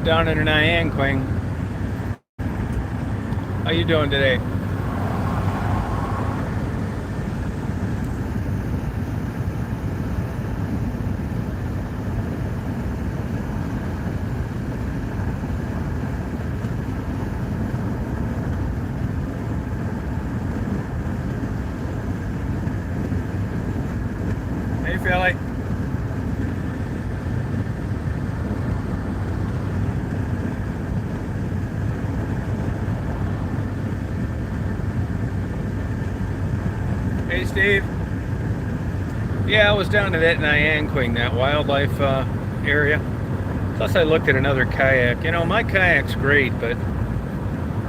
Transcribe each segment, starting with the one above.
down in Nyanquing. How you doing today? Hey, Philly. Hey, Steve. Yeah, I was down to that Nyanquing, that wildlife area. Plus, I looked at another kayak. My kayak's great, but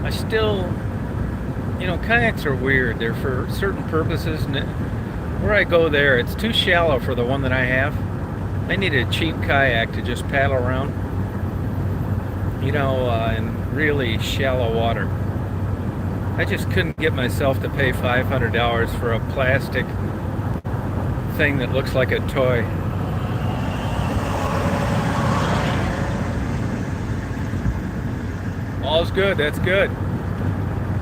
I still, kayaks are weird. They're for certain purposes, and where I go there, it's too shallow for the one that I have. I need a cheap kayak to just paddle around, in really shallow water. I just couldn't get myself to pay $500 for a plastic thing that looks like a toy. All's good, that's good.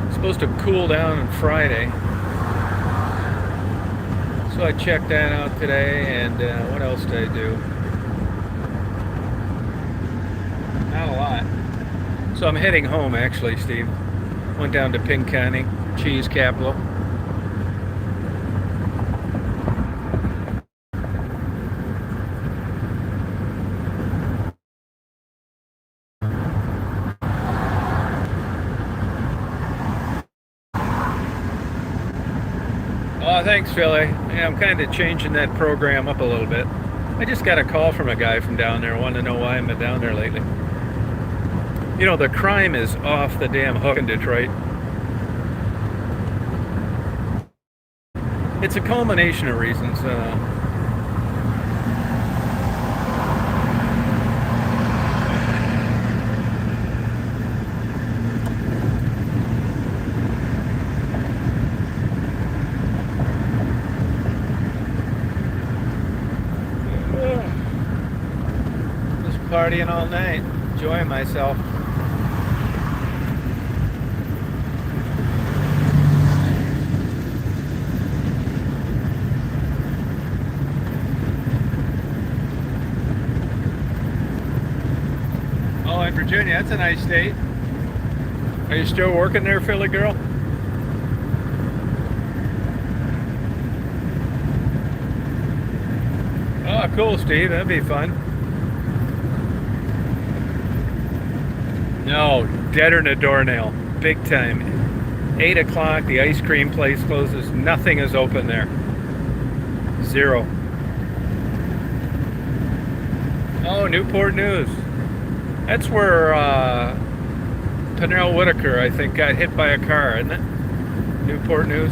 It's supposed to cool down on Friday. So I checked that out today, and what else did I do? Not a lot. So I'm heading home, actually, Steve. Went down to Pink County, cheese capital. Oh, thanks, Philly. Yeah, I'm kind of changing that program up a little bit. I just got a call from a guy from down there. Wanted to know why I'm down there lately. The crime is off the damn hook in Detroit. It's a culmination of reasons. Just partying all night, enjoying myself. Oh, in Virginia, that's a nice state. Are you still working there, Philly girl? Oh, cool, Steve. That'd be fun. No, deader than a doornail. Big time. 8 o'clock, the ice cream place closes. Nothing is open there. Zero. Oh, Newport News. That's where Pernell Whitaker, I think, got hit by a car, isn't it? Newport News.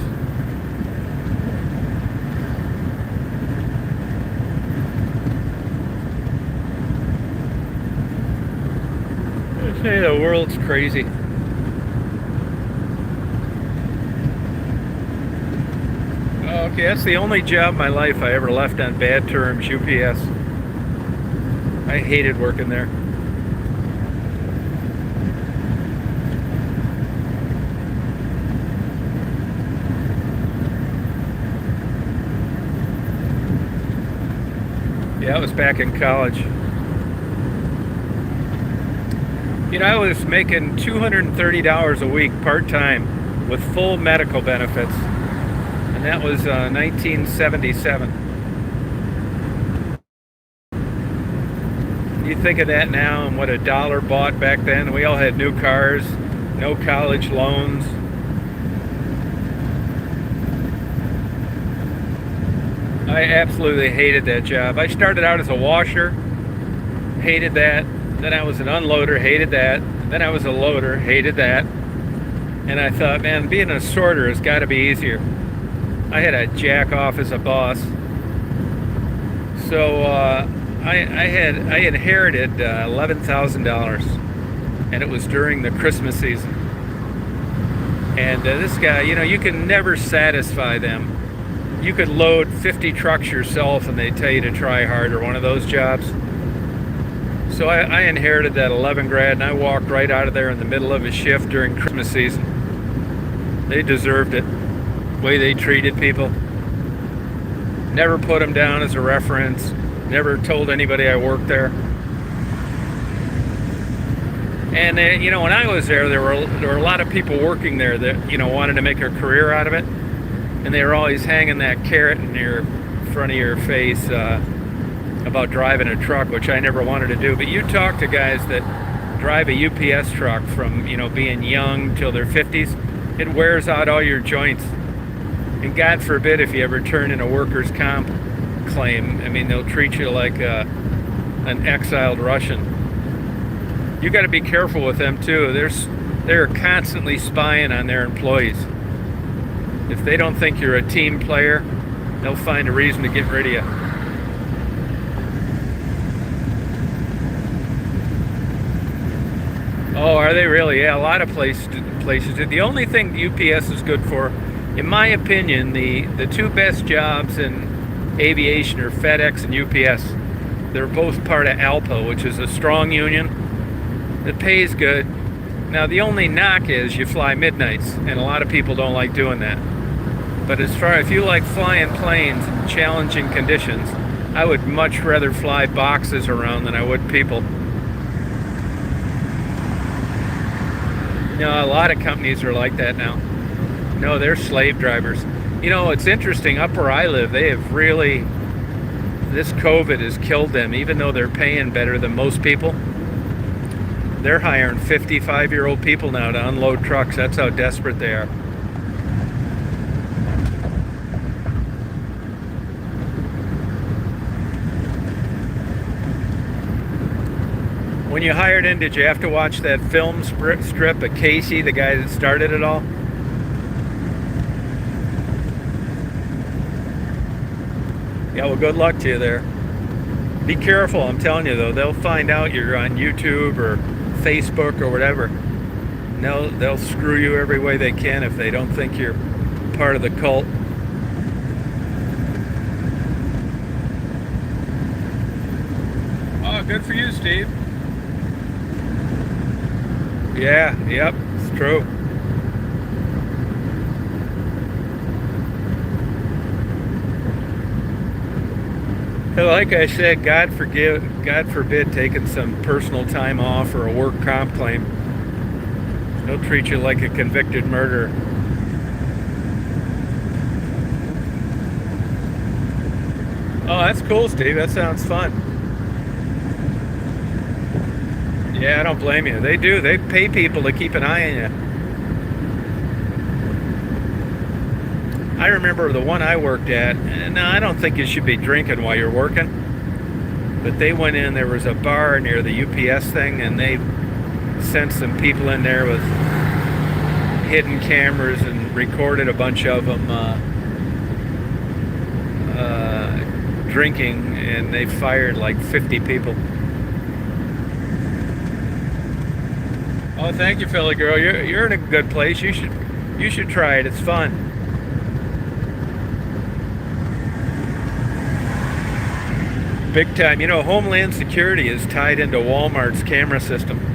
I say the world's crazy. Okay, that's the only job in my life I ever left on bad terms, UPS. I hated working there. Yeah, I was back in college. I was making $230 a week part-time with full medical benefits. And that was 1977. You think of that now and what a dollar bought back then. We all had new cars, no college loans. I absolutely hated that job. I started out as a washer, hated that. Then I was an unloader, hated that. Then I was a loader, hated that. And I thought, man, being a sorter has got to be easier. I had a jack off as a boss. So I inherited $11,000, and it was during the Christmas season. And this guy, you can never satisfy them. You could load 50 trucks yourself, and they tell you to try harder. One of those jobs. So I inherited that 11 grad, and I walked right out of there in the middle of a shift during Christmas season. They deserved it. The way they treated people. Never put them down as a reference. Never told anybody I worked there. And when I was there, there were a lot of people working there that wanted to make a career out of it, and they were always hanging that carrot in your front of your face about driving a truck, which I never wanted to do. But you talk to guys that drive a UPS truck from being young till their 50s, it wears out all your joints. And God forbid if you ever turn in a workers' comp claim, I mean, they'll treat you like an exiled Russian. You got to be careful with them too. They're constantly spying on their employees. If they don't think you're a team player, they'll find a reason to get rid of you. Oh, are they really? Yeah, a lot of places do. The only thing UPS is good for, in my opinion, the two best jobs in aviation are FedEx and UPS. They're both part of ALPA, which is a strong union. It pays good. Now, the only knock is you fly midnights, and a lot of people don't like doing that. But if you like flying planes in challenging conditions, I would much rather fly boxes around than I would people. A lot of companies are like that now. No, they're slave drivers. It's interesting. Up where I live, they have really, this COVID has killed them, even though they're paying better than most people. They're hiring 55-year-old people now to unload trucks. That's how desperate they are. When you hired in, did you have to watch that film strip of Casey, the guy that started it all? Yeah, well, good luck to you there. Be careful, I'm telling you though. They'll find out you're on YouTube or Facebook or whatever. And they'll screw you every way they can if they don't think you're part of the cult. Oh, good for you, Steve. Yeah, yep, it's true. Like I said, God forbid taking some personal time off or a work comp claim. They'll treat you like a convicted murderer. Oh, that's cool, Steve. That sounds fun. Yeah, I don't blame you. They do. They pay people to keep an eye on you. I remember the one I worked at, and I don't think you should be drinking while you're working, but they went in, there was a bar near the UPS thing, and they sent some people in there with hidden cameras and recorded a bunch of them drinking, and they fired like 50 people. Oh, thank you, Philly girl. You're in a good place. You should try it. It's fun. Big time. Homeland Security is tied into Walmart's camera system.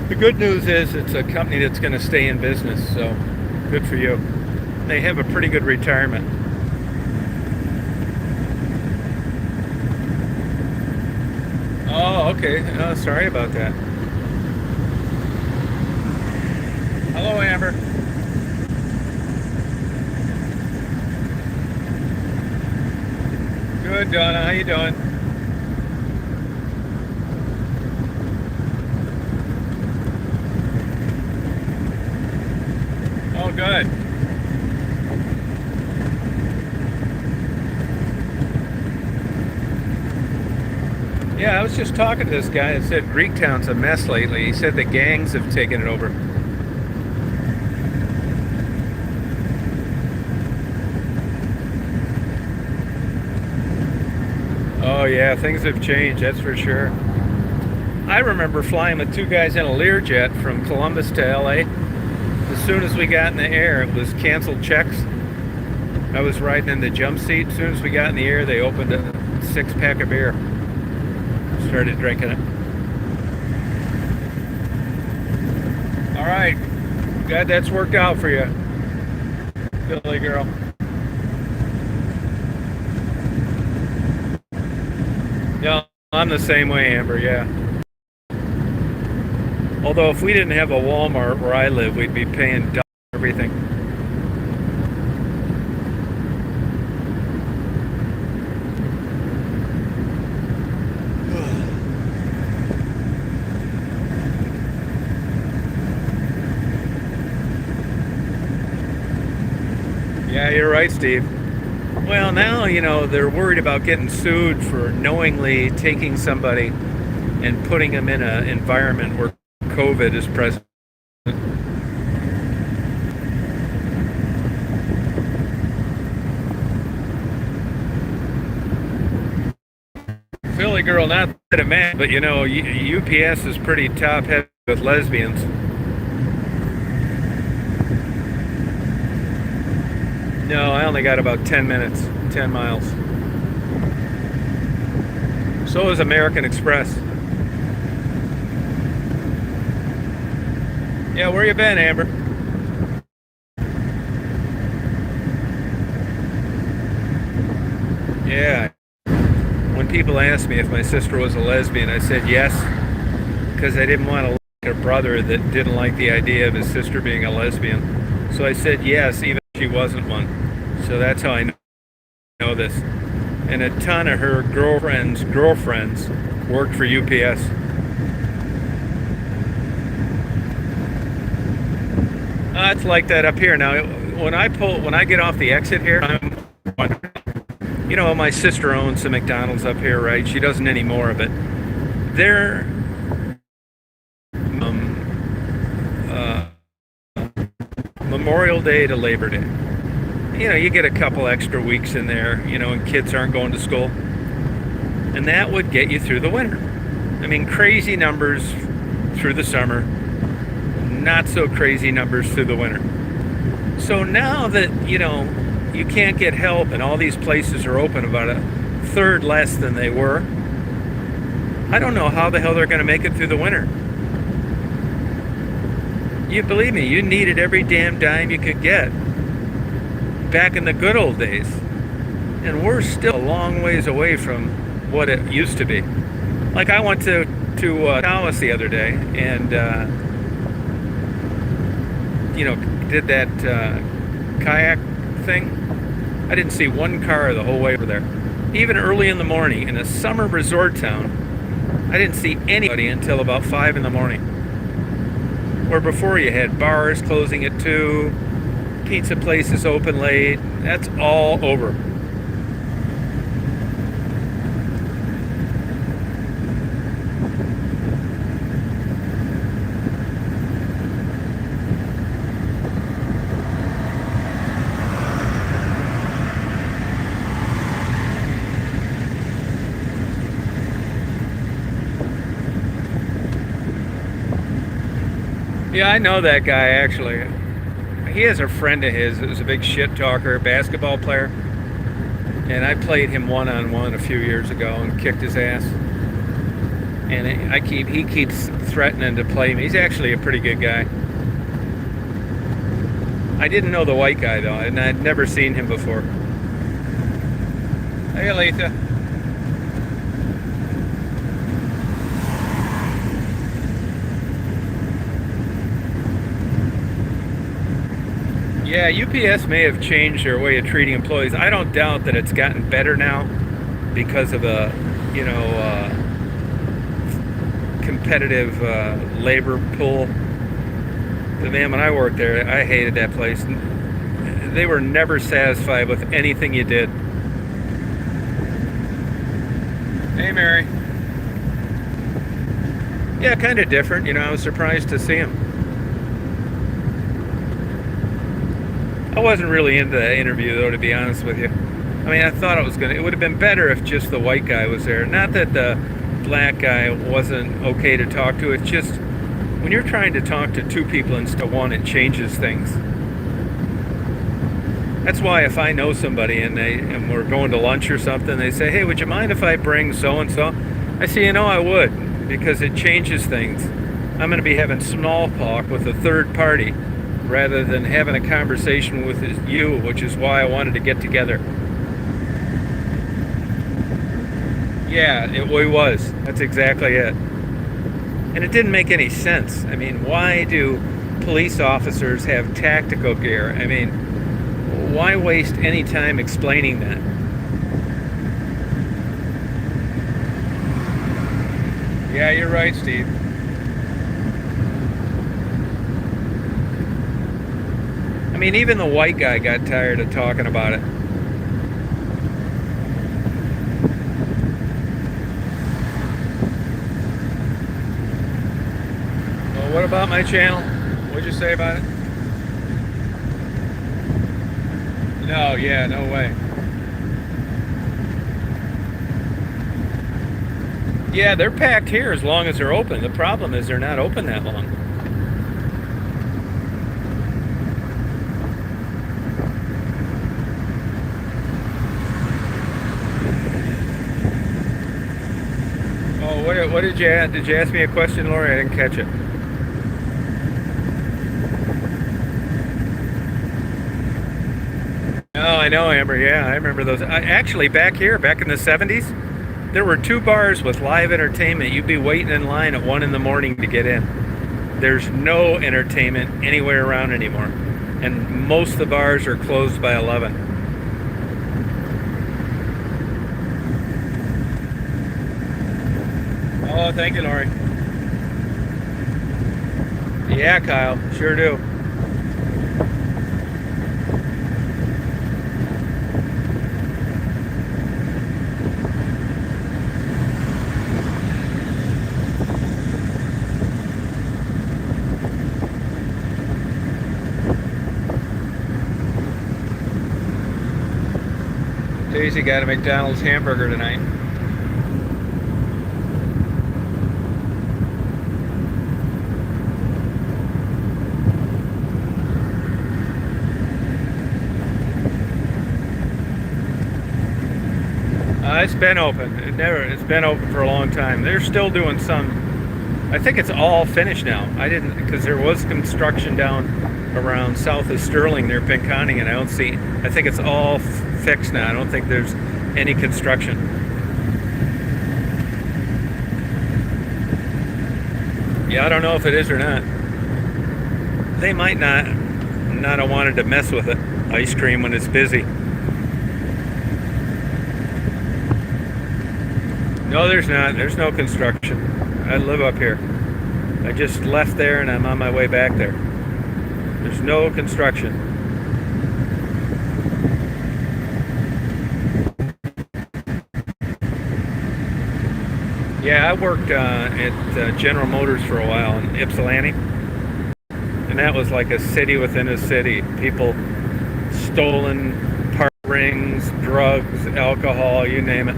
The good news is it's a company that's going to stay in business, so good for you. They have a pretty good retirement. Oh, okay. Oh, sorry about that. Hello, Amber. Good, Donna. How you doing? Oh, good. Yeah, I was just talking to this guy that said Greektown's a mess lately. He said the gangs have taken it over. Oh yeah, things have changed, that's for sure. I remember flying with two guys in a Learjet from Columbus to LA. As soon as we got in the air, it was canceled checks. I was riding in the jump seat. As soon as we got in the air, they opened a 6-pack of beer. Started drinking it. All right, glad that's worked out for you, Billy girl. Yeah, I'm the same way, Amber. Yeah. Although if we didn't have a Walmart where I live, we'd be paying double everything. Yeah, you're right, Steve. Well, now, they're worried about getting sued for knowingly taking somebody and putting them in an environment where COVID is present. Philly girl, not that a man, but UPS is pretty top heavy with lesbians. No, I only got about 10 minutes, 10 miles. So is American Express. Yeah, where you been, Amber? Yeah. When people asked me if my sister was a lesbian, I said yes, because I didn't want to like a brother that didn't like the idea of his sister being a lesbian. So I said yes, even if she wasn't one. So that's how I know this. And a ton of her girlfriends worked for UPS. It's like that up here. Now, when I get off the exit here, I'm wondering, my sister owns some McDonald's up here, right? She doesn't anymore, but they're Memorial Day to Labor Day. You get a couple extra weeks in there, and kids aren't going to school. And that would get you through the winter. I mean, crazy numbers through the summer, not so crazy numbers through the winter. So now that, you can't get help and all these places are open about a third less than they were, I don't know how the hell they're going to make it through the winter. You believe me, you needed every damn dime you could get back in the good old days. And we're still a long ways away from what it used to be. Like, I went to Dallas the other day and, did that kayak thing. I didn't see one car the whole way over there. Even early in the morning, in a summer resort town, I didn't see anybody until about 5 in the morning. Where before you had bars closing at 2, pizza places open late. That's all over. Yeah, I know that guy actually. He has a friend of his that was a big shit talker, basketball player. And I played him one-on-one a few years ago and kicked his ass. And he keeps threatening to play me. He's actually a pretty good guy. I didn't know the white guy though, and I'd never seen him before. Hey, Aletha. Yeah, UPS may have changed their way of treating employees. I don't doubt that it's gotten better now because of a, competitive labor pool. But man, when I worked there, I hated that place. They were never satisfied with anything you did. Hey, Mary. Yeah, kind of different. I was surprised to see him. I wasn't really into that interview, though, to be honest with you. I mean, I thought it would have been better if just the white guy was there. Not that the black guy wasn't okay to talk to. It's just when you're trying to talk to two people instead of one, it changes things. That's why if I know somebody and we're going to lunch or something, they say, "Hey, would you mind if I bring so and so?" I say, I would, because it changes things. I'm going to be having small talk with a third party rather than having a conversation with you, which is why I wanted to get together. Yeah, it was. That's exactly it. And it didn't make any sense. I mean, why do police officers have tactical gear? I mean, why waste any time explaining that? Yeah, you're right, Steve. I mean, even the white guy got tired of talking about it. Well, what about my channel? What'd you say about it? No, yeah, no way. Yeah, they're packed here as long as they're open. The problem is they're not open that long. Oh, what did you ask? Did you ask me a question, Lori? I didn't catch it. Oh, I know, Amber. Yeah, I remember those. Actually, back in the 70s, there were 2 bars with live entertainment. You'd be waiting in line at 1 in the morning to get in. There's no entertainment anywhere around anymore. And most of the bars are closed by 11. Oh, thank you, Lori. Yeah, Kyle, sure do. Daisy got a McDonald's hamburger tonight. It's been open. It's been open for a long time. They're still doing some. I think it's all finished now. I didn't, because there was construction down around south of Sterling near Pinconning, and I think it's all fixed now. I don't think there's any construction. Yeah, I don't know if it is or not. They might not have wanted to mess with it. Ice cream when it's busy. No, there's not. There's no construction. I live up here. I just left there and I'm on my way back there. There's no construction. Yeah, I worked at General Motors for a while in Ypsilanti. And that was like a city within a city. People stolen park rings, drugs, alcohol, you name it.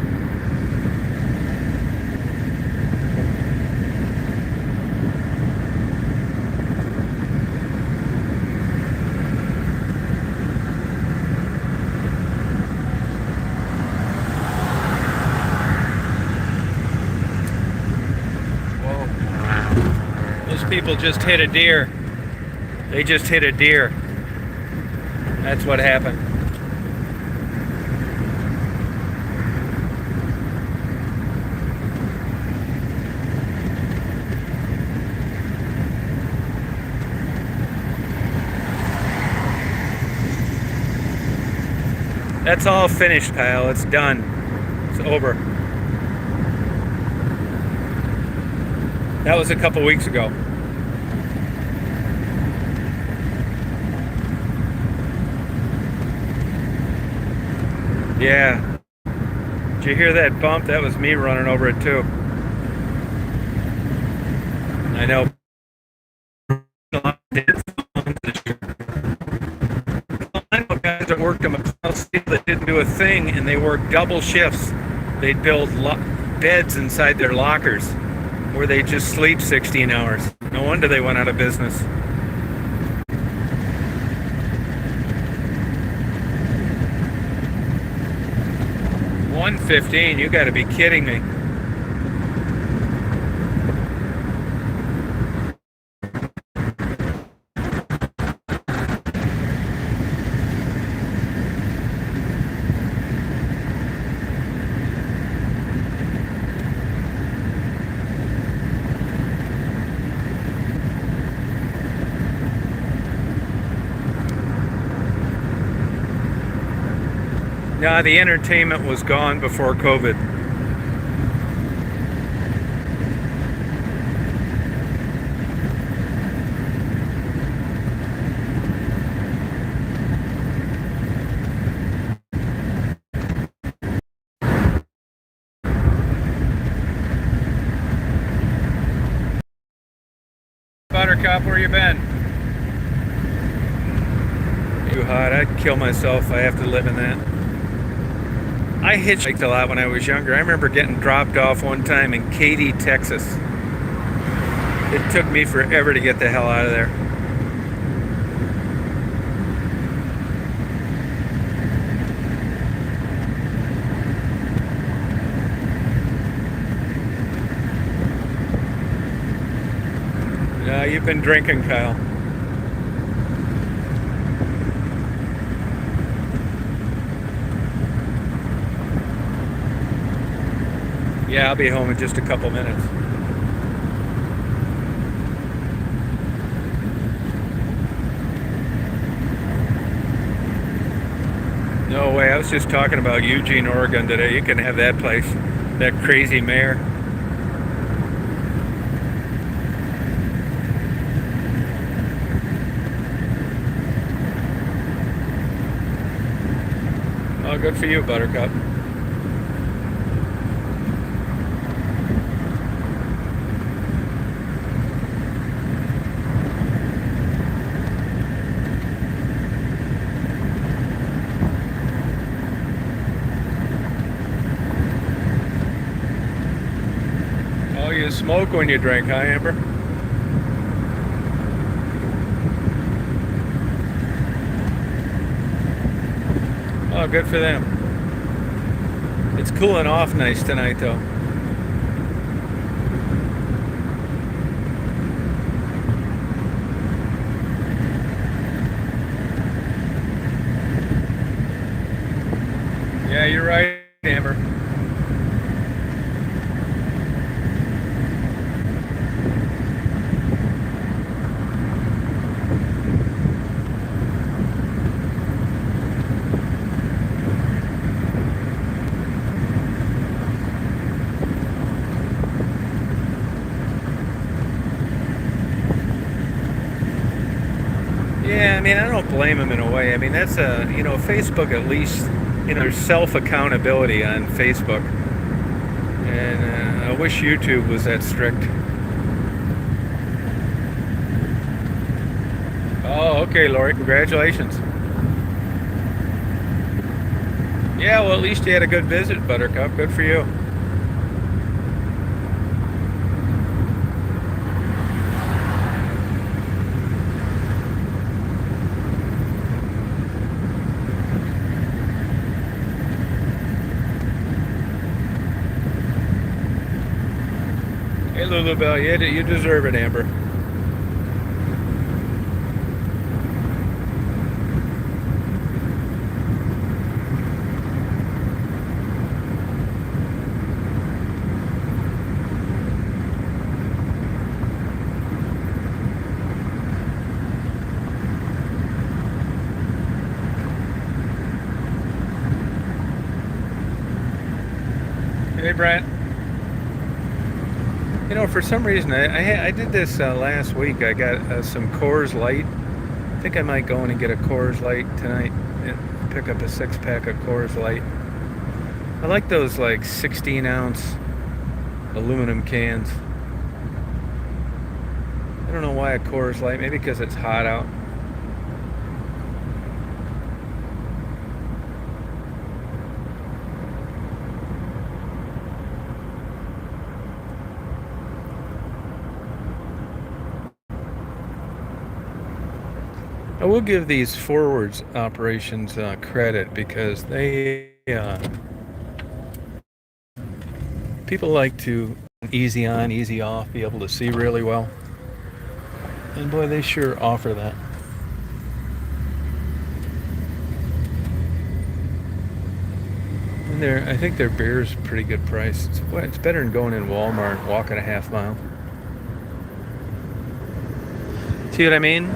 People just hit a deer. They just hit a deer. That's what happened. That's all finished, Kyle. It's done. It's over. That was a couple weeks ago. Yeah. Did you hear that bump? That was me running over it too. I know a lot of dead zones this year. I know guys that worked in McCall Steel that didn't do a thing, and they worked double shifts. They'd build beds inside their lockers where they just sleep 16 hours. No wonder they went out of business. $115, you got to be kidding me. No, the entertainment was gone before COVID. Buttercup, where you been? Too hot. I'd kill myself if I have to live in that. I hitchhiked a lot when I was younger. I remember getting dropped off one time in Katy, Texas. It took me forever to get the hell out of there. You've been drinking, Kyle. Yeah, I'll be home in just a couple minutes. No way, I was just talking about Eugene, Oregon today. You can have that place, that crazy mayor. Oh, good for you, Buttercup. Oh, you smoke when you drink, huh, Amber? Oh, good for them. It's cooling off nice tonight, though. Yeah, you're right, Amber. Yeah, I mean, I don't blame them in a way. I mean, that's Facebook at least, there's self-accountability on Facebook. And I wish YouTube was that strict. Oh, okay, Lori, congratulations. Yeah, well, at least you had a good visit, Buttercup. Good for you. Hey, Lulubelle, you deserve it, Amber. Hey, Brent. For some reason, I did this last week. I got some Coors Light. I think I might go in and get a Coors Light tonight and pick up a 6-pack of Coors Light. I like those like 16-ounce aluminum cans. I don't know why a Coors Light. Maybe because it's hot out. I will give these forwards operations credit because people like to easy on, easy off, be able to see really well, and boy, they sure offer that. And I think their beer's pretty good price. It's better than going in Walmart and walking a half mile. See what I mean?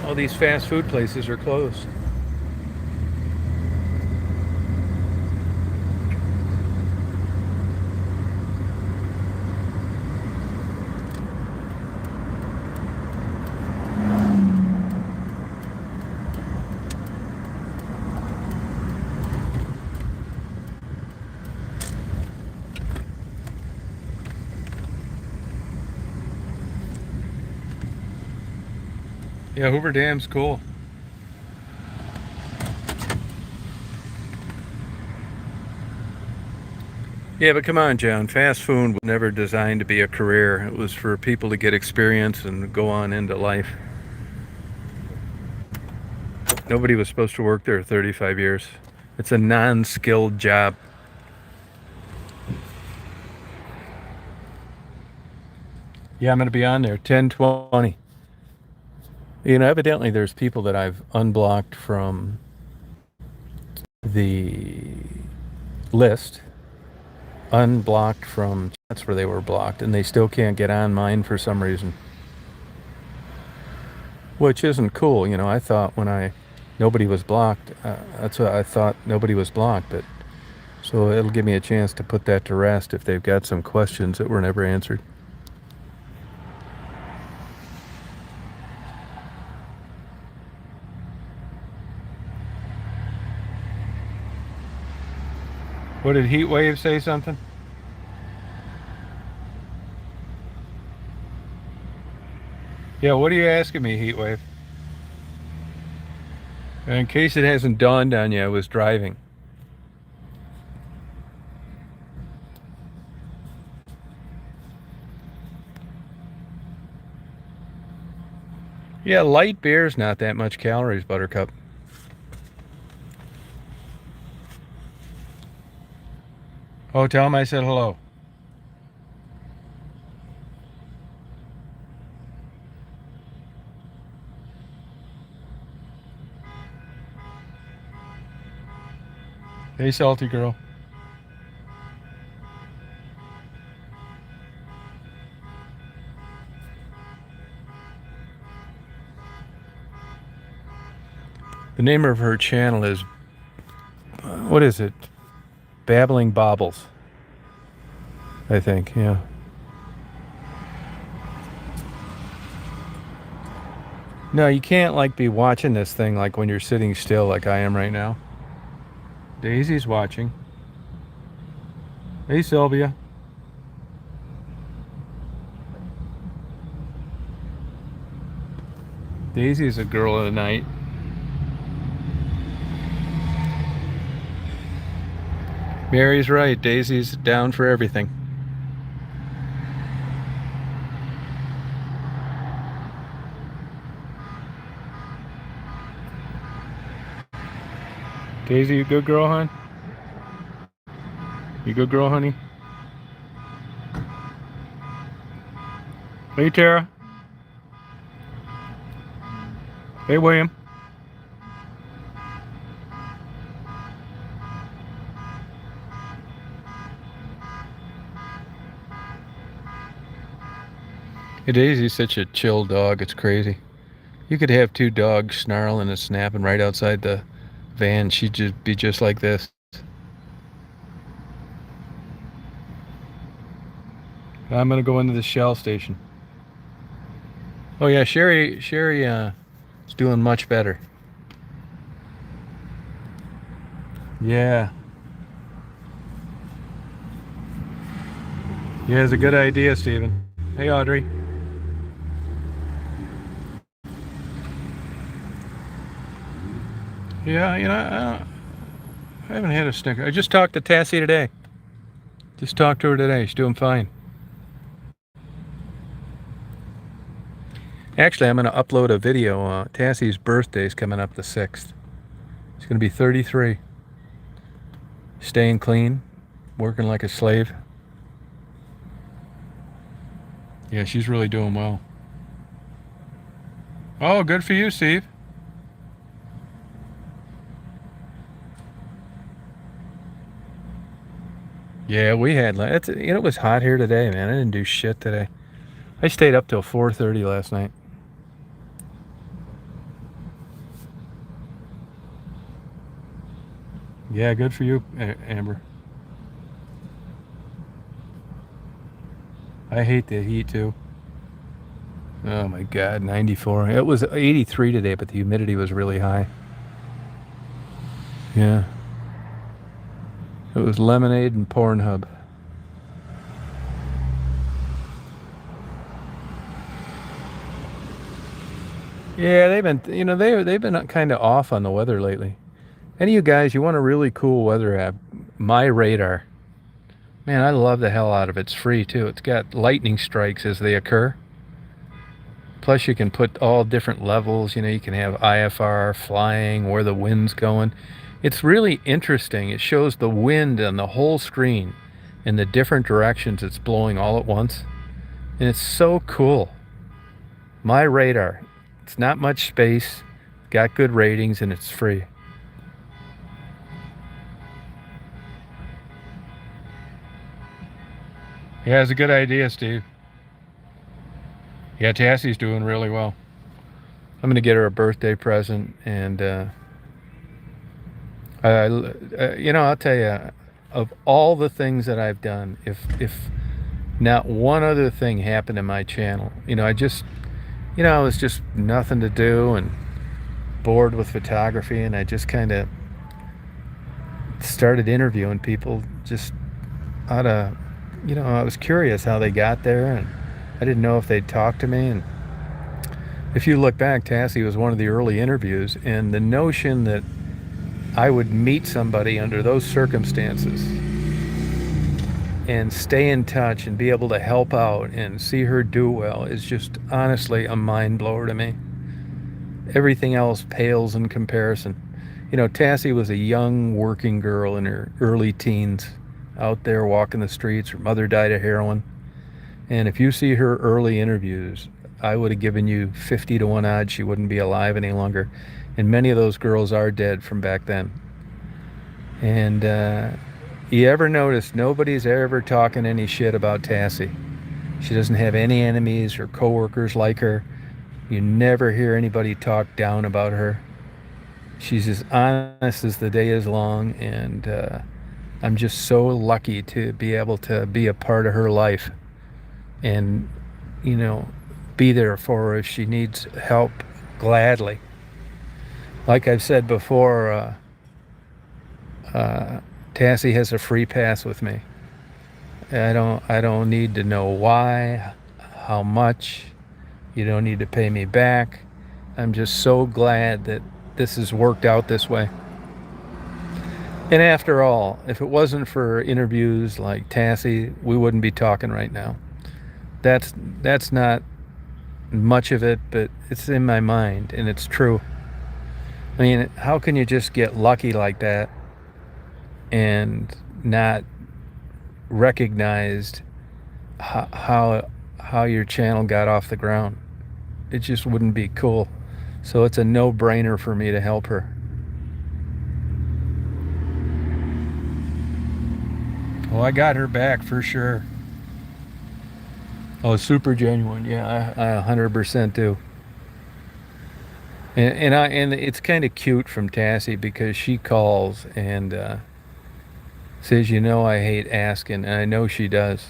All these fast food places are closed. Yeah, Hoover Dam's cool. Yeah, but come on, John. Fast food was never designed to be a career. It was for people to get experience and go on into life. Nobody was supposed to work there 35 years. It's a non-skilled job. Yeah, I'm going to be on there 10:20. You know, evidently there's people that I've unblocked from the list, unblocked from chats where they were blocked, and they still can't get on mine for some reason. Which isn't cool. You know, I thought nobody was blocked. That's what I thought, nobody was blocked. But so it'll give me a chance to put that to rest if they've got some questions that were never answered. What did Heatwave say something? Yeah, what are you asking me, Heatwave? In case it hasn't dawned on you, I was driving. Yeah, light beer's not that much calories, Buttercup. Oh, tell him I said hello. Hey, salty girl. The name of her channel is, what is it? Babbling Bobbles, I think, yeah. No, you can't like be watching this thing like when you're sitting still like I am right now. Daisy's watching. Hey, Sylvia. Daisy's a girl of the night. Mary's right. Daisy's down for everything. Daisy, you good girl, hon? You good girl, honey? Hey, Tara. Hey, William. Hey, Daisy's such a chill dog. It's crazy. You could have two dogs snarling and snapping right outside the van. She'd just be just like this. I'm gonna go into the Shell station. Oh yeah, Sherry is doing much better. Yeah. Yeah, it's a good idea, Stephen. Hey, Audrey. Yeah, I haven't had a snicker. I just talked to Tassie today. Just talked to her today. She's doing fine. Actually, I'm going to upload a video. Tassie's birthday is coming up the 6th. She's going to be 33. Staying clean, working like a slave. Yeah, she's really doing well. Oh, good for you, Steve. Yeah, we had. It was hot here today, man. I didn't do shit today. I stayed up till 4:30 last night. Yeah, good for you, Amber. I hate the heat too. Oh my God, 94. It was 83 today, but the humidity was really high. Yeah. It was lemonade and Pornhub. Yeah, they've been kind of off on the weather lately. Any of you guys, you want a really cool weather app? My Radar. Man, I love the hell out of it. It's free too. It's got lightning strikes as they occur. Plus, you can put all different levels. You can have IFR, flying, where the wind's going. It's really interesting. It shows the wind on the whole screen in the different directions it's blowing all at once. And it's so cool. My Radar. It's not much space, got good ratings, and it's free. Yeah, it's a good idea, Steve. Yeah, Tassie's doing really well. I'm gonna get her a birthday present, and I'll tell you, of all the things that I've done, if not one other thing happened in my channel, I was just nothing to do and bored with photography, and I just kind of started interviewing people just out of, I was curious how they got there, and I didn't know if they'd talk to me. And if you look back, Tassie was one of the early interviews, and the notion that I would meet somebody under those circumstances and stay in touch and be able to help out and see her do well is just honestly a mind blower to me. Everything else pales in comparison. Tassie was a young working girl in her early teens, out there walking the streets. Her mother died of heroin. And if you see her early interviews, I would have given you 50 to 1 odds she wouldn't be alive any longer. And many of those girls are dead from back then. And you ever notice nobody's ever talking any shit about Tassie? She doesn't have any enemies or coworkers like her. You never hear anybody talk down about her. She's as honest as the day is long, and I'm just so lucky to be able to be a part of her life and, be there for her if she needs help, gladly. Like I've said before, Tassie has a free pass with me. I don't need to know why, how much. You don't need to pay me back. I'm just so glad that this has worked out this way. And after all, if it wasn't for interviews like Tassie, we wouldn't be talking right now. That's not much of it, but it's in my mind, and it's true. I mean, how can you just get lucky like that and not recognized how your channel got off the ground? It just wouldn't be cool. So it's a no-brainer for me to help her. Well, I got her back for sure. Oh, super genuine. Yeah, I 100% do. And it's kind of cute from Tassie because she calls and says, I hate asking, and I know she does.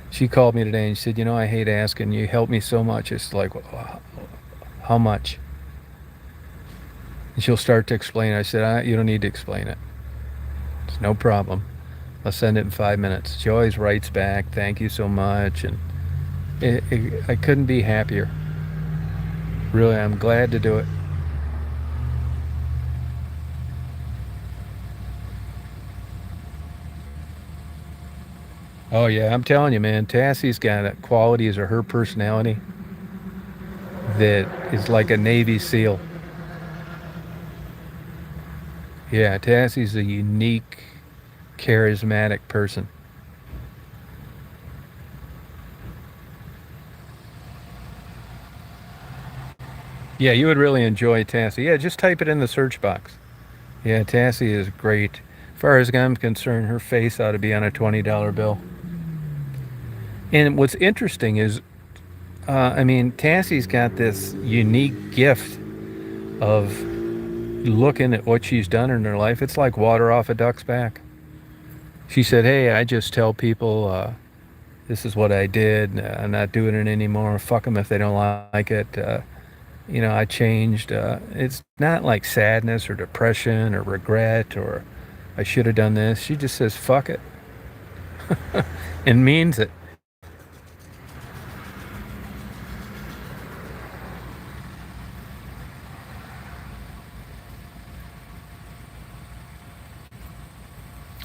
She called me today and she said, I hate asking. You help me so much. It's like, how much? And she'll start to explain. I said, you don't need to explain it. It's no problem. I'll send it in 5 minutes. She always writes back, thank you so much. And I couldn't be happier. Really, I'm glad to do it. Oh yeah, I'm telling you, man. Tassie's got qualities of her personality that is like a Navy SEAL. Yeah, Tassie's a unique, charismatic person. Yeah, you would really enjoy Tassie. Yeah, just type it in the search box. Yeah, Tassie is great. As far as I'm concerned, her face ought to be on a $20 bill. And what's interesting is, I mean, Tassie's got this unique gift of looking at what she's done in her life. It's like water off a duck's back. She said, "Hey, I just tell people this is what I did. I'm not doing it anymore. Fuck them if they don't like it. I changed. It's not like sadness or depression or regret or I should have done this. She just says, fuck it and means it.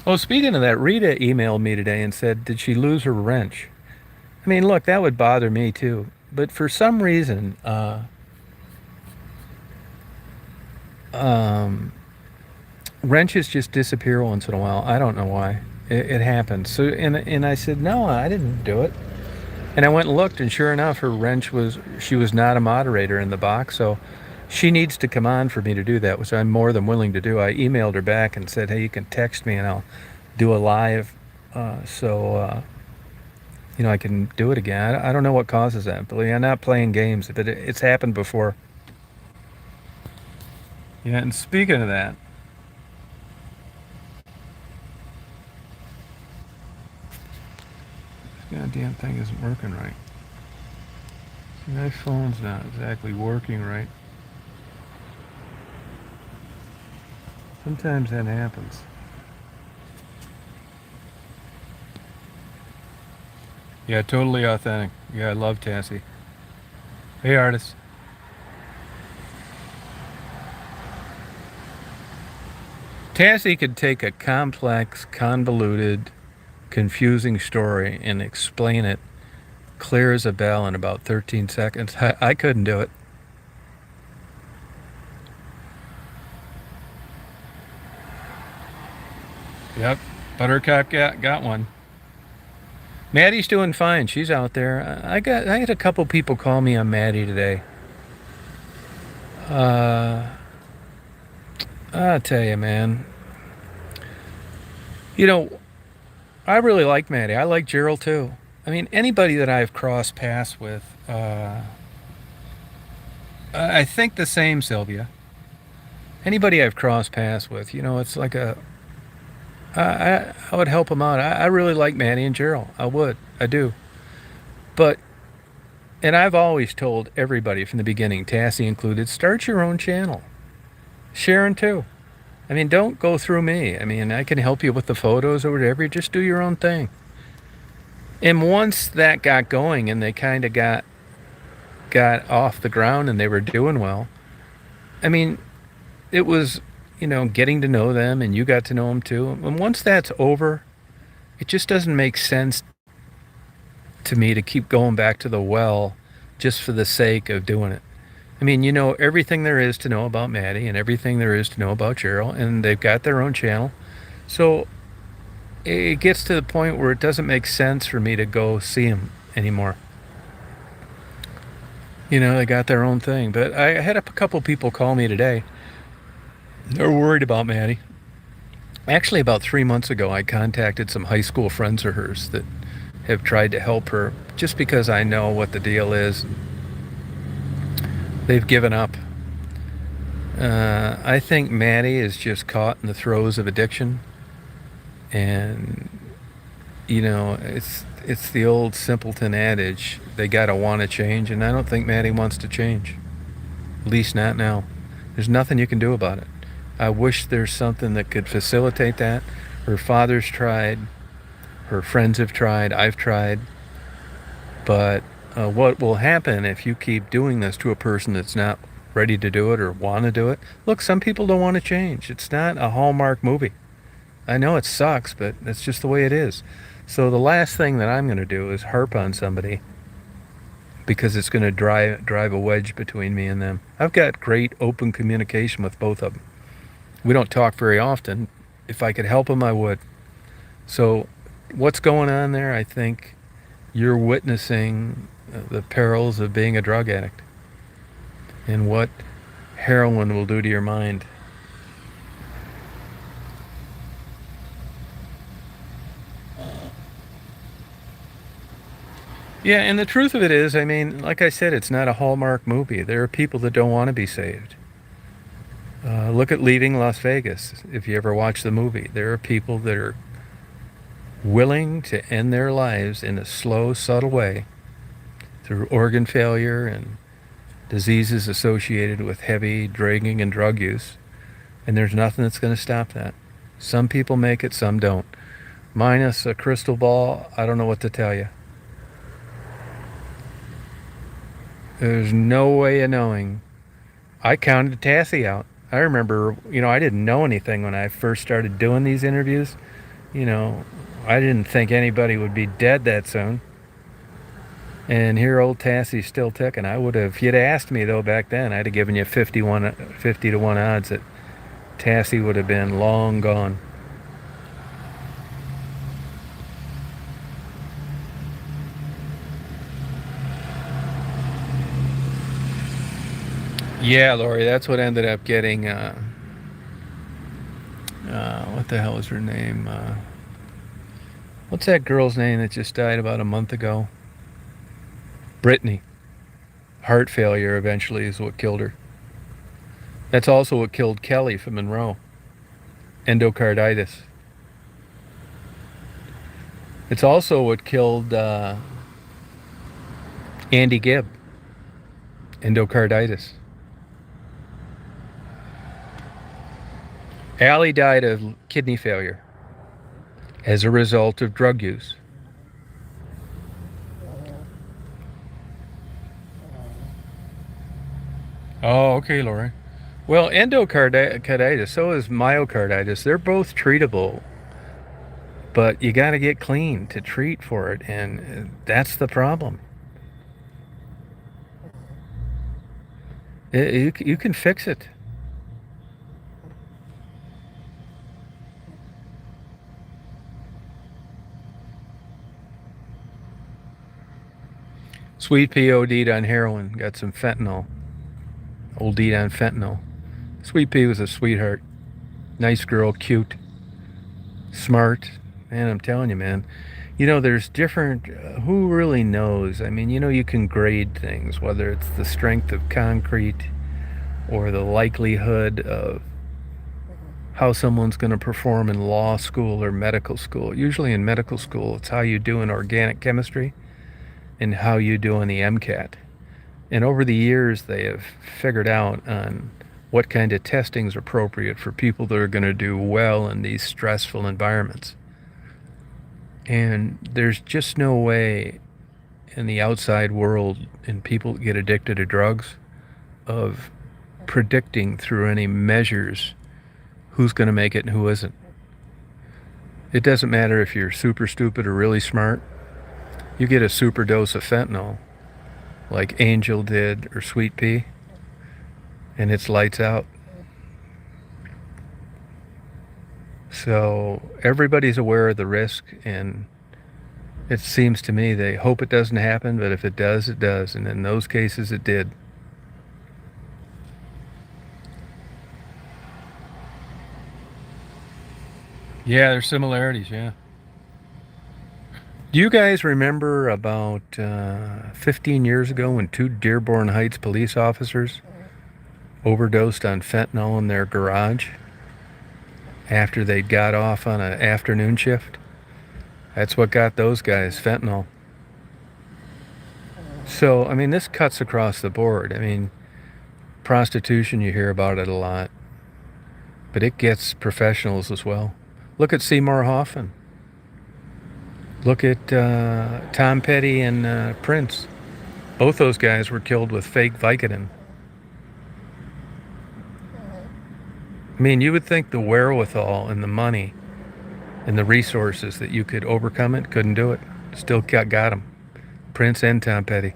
Oh, speaking of that, Rita emailed me today and said, did she lose her wrench? I mean, look, that would bother me too. But for some reason, um, wrenches just disappear once in a while. I don't know why. It happens. So, and I said, no, I didn't do it. And I went and looked, and sure enough, she was not a moderator in the box. So she needs to come on for me to do that, which I'm more than willing to do. I emailed her back and said, hey, you can text me and I'll do a live so I can do it again. I don't know what causes that, but I'm not playing games, but it's happened before. Yeah, and speaking of that, this goddamn thing isn't working right. My phone's not exactly working right. Sometimes that happens. Yeah, totally authentic. Yeah, I love Tassie. Hey, artist. Tassie could take a complex, convoluted, confusing story and explain it clear as a bell in about 13 seconds. I couldn't do it. Yep, Buttercup got one. Maddie's doing fine. She's out there. I had a couple people call me on Maddie today. Uh, I'll tell you, man. You know, I really like Maddie. I like Gerald too. I mean, anybody that I've crossed paths with, I think the same, Sylvia. Anybody I've crossed paths with, it's like I would help them out. I really like Maddie and Gerald. I would. I do. But, and I've always told everybody from the beginning, Tassie included, start your own channel. Sharon too. I mean, don't go through me. I mean, I can help you with the photos or whatever. Just do your own thing. And once that got going and they kind of got off the ground and they were doing well, I mean, it was, getting to know them and you got to know them too. And once that's over, it just doesn't make sense to me to keep going back to the well just for the sake of doing it. I mean, you know everything there is to know about Maddie and everything there is to know about Gerald, and they've got their own channel. So it gets to the point where it doesn't make sense for me to go see them anymore. They got their own thing. But I had a couple people call me today. They're worried about Maddie. Actually, about 3 months ago, I contacted some high school friends of hers that have tried to help her just because I know what the deal is. They've given up. I think Maddie is just caught in the throes of addiction. And, it's the old simpleton adage, they gotta want to change, and I don't think Maddie wants to change. At least not now. There's nothing you can do about it. I wish there's something that could facilitate that. Her father's tried, her friends have tried, I've tried. But what will happen if you keep doing this to a person that's not ready to do it or want to do it? Look, some people don't want to change. It's not a Hallmark movie. I know it sucks, but that's just the way it is. So the last thing that I'm going to do is harp on somebody because it's going to drive a wedge between me and them. I've got great open communication with both of them. We don't talk very often. If I could help them, I would. So what's going on there? I think you're witnessing the perils of being a drug addict and what heroin will do to your mind. Yeah, and the truth of it is, I mean, like I said, it's not a Hallmark movie. There are people that don't want to be saved. Look at Leaving Las Vegas. If you ever watch the movie, there are people that are willing to end their lives in a slow, subtle way through organ failure and diseases associated with heavy drinking and drug use. And there's nothing that's going to stop that. Some people make it, some don't. Minus a crystal ball, I don't know what to tell you. There's no way of knowing. I counted Tassie out. I remember, I didn't know anything when I first started doing these interviews. You know, I didn't think anybody would be dead that soon. And here old Tassie's still ticking. I would have, if you'd asked me though back then, I'd have given you 50 to 1 odds that Tassie would have been long gone. Yeah, Lori, that's what ended up getting, what the hell is her name? What's that girl's name that just died about a month ago? Brittany. Heart failure eventually is what killed her. That's also what killed Kelly from Monroe. Endocarditis. It's also what killed Andy Gibb. Endocarditis. Allie died of kidney failure as a result of drug use. Oh, okay, Laura. Well, endocarditis, so is myocarditis. They're both treatable, but you got to get clean to treat for it, and that's the problem. You can fix it. Sweet pea OD'd on heroin, got some fentanyl. OD'd on fentanyl. Sweet pea was a sweetheart. Nice girl, cute, smart. Man, I'm telling you, man. There's different, who really knows? I mean, you can grade things, whether it's the strength of concrete or the likelihood of how someone's going to perform in law school or medical school. Usually in medical school, it's how you do in organic chemistry and how you do in the MCAT. And over the years, they have figured out on what kind of testing is appropriate for people that are going to do well in these stressful environments. And there's just no way in the outside world, and people get addicted to drugs, of predicting through any measures who's going to make it and who isn't. It doesn't matter if you're super stupid or really smart. You get a super dose of fentanyl, like Angel did or Sweet Pea, and it's lights out. So everybody's aware of the risk, and it seems to me they hope it doesn't happen, but if it does, it does. And in those cases, it did. Yeah, there's similarities, yeah. Do you guys remember about 15 years ago when 2 Dearborn Heights police officers overdosed on fentanyl in their garage after they got off on an afternoon shift? That's what got those guys, fentanyl. So, I mean, this cuts across the board. I mean, prostitution, you hear about it a lot, but it gets professionals as well. Look at Seymour Hoffman. Look at Tom Petty and Prince. Both those guys were killed with fake Vicodin. I mean, you would think the wherewithal and the money and the resources that you could overcome it, couldn't do it. Still got him. Prince and Tom Petty.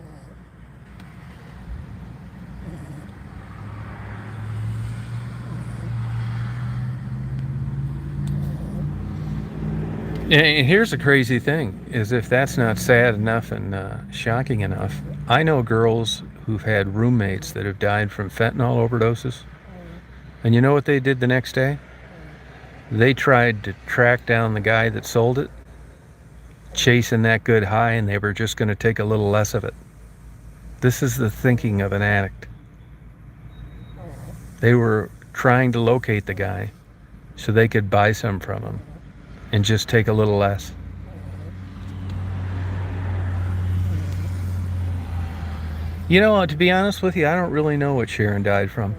And here's the crazy thing, is if that's not sad enough and shocking enough, I know girls who've had roommates that have died from fentanyl overdoses. And you know what they did the next day? They tried to track down the guy that sold it, chasing that good high, and they were just going to take a little less of it. This is the thinking of an addict. They were trying to locate the guy so they could buy some from him and just take a little less. You know, to be honest with you, I don't really know what Sharon died from.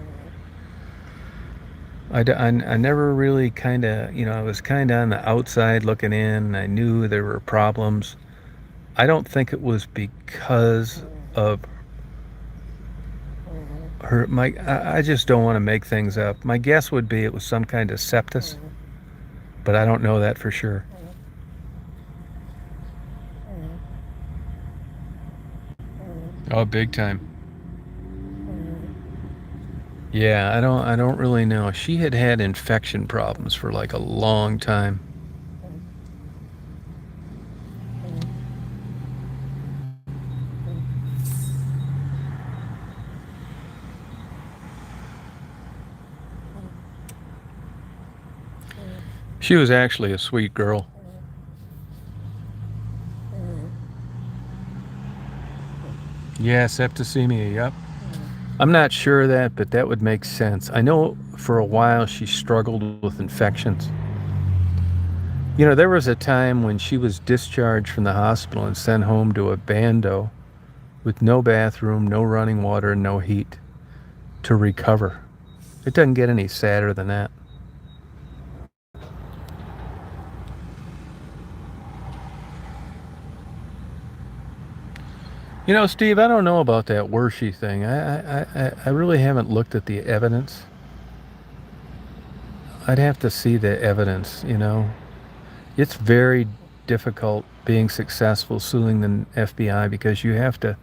I never really kind of, I was kind of on the outside looking in. I knew there were problems. I don't think it was because of her. I just don't want to make things up. My guess would be it was some kind of sepsis, but I don't know that for sure. Oh, big time. Yeah, I don't really know. She had had infection problems for like a long time. She was actually a sweet girl. Yeah, septicemia, yep. I'm not sure of that, but that would make sense. I know for a while she struggled with infections. You know, there was a time when she was discharged from the hospital and sent home to a bando with no bathroom, no running water, no heat to recover. It doesn't get any sadder than that. You know, Steve, I don't know about that Worshey thing. I really haven't looked at the evidence. I'd have to see the evidence, you know. It's very difficult being successful suing the FBI because you have to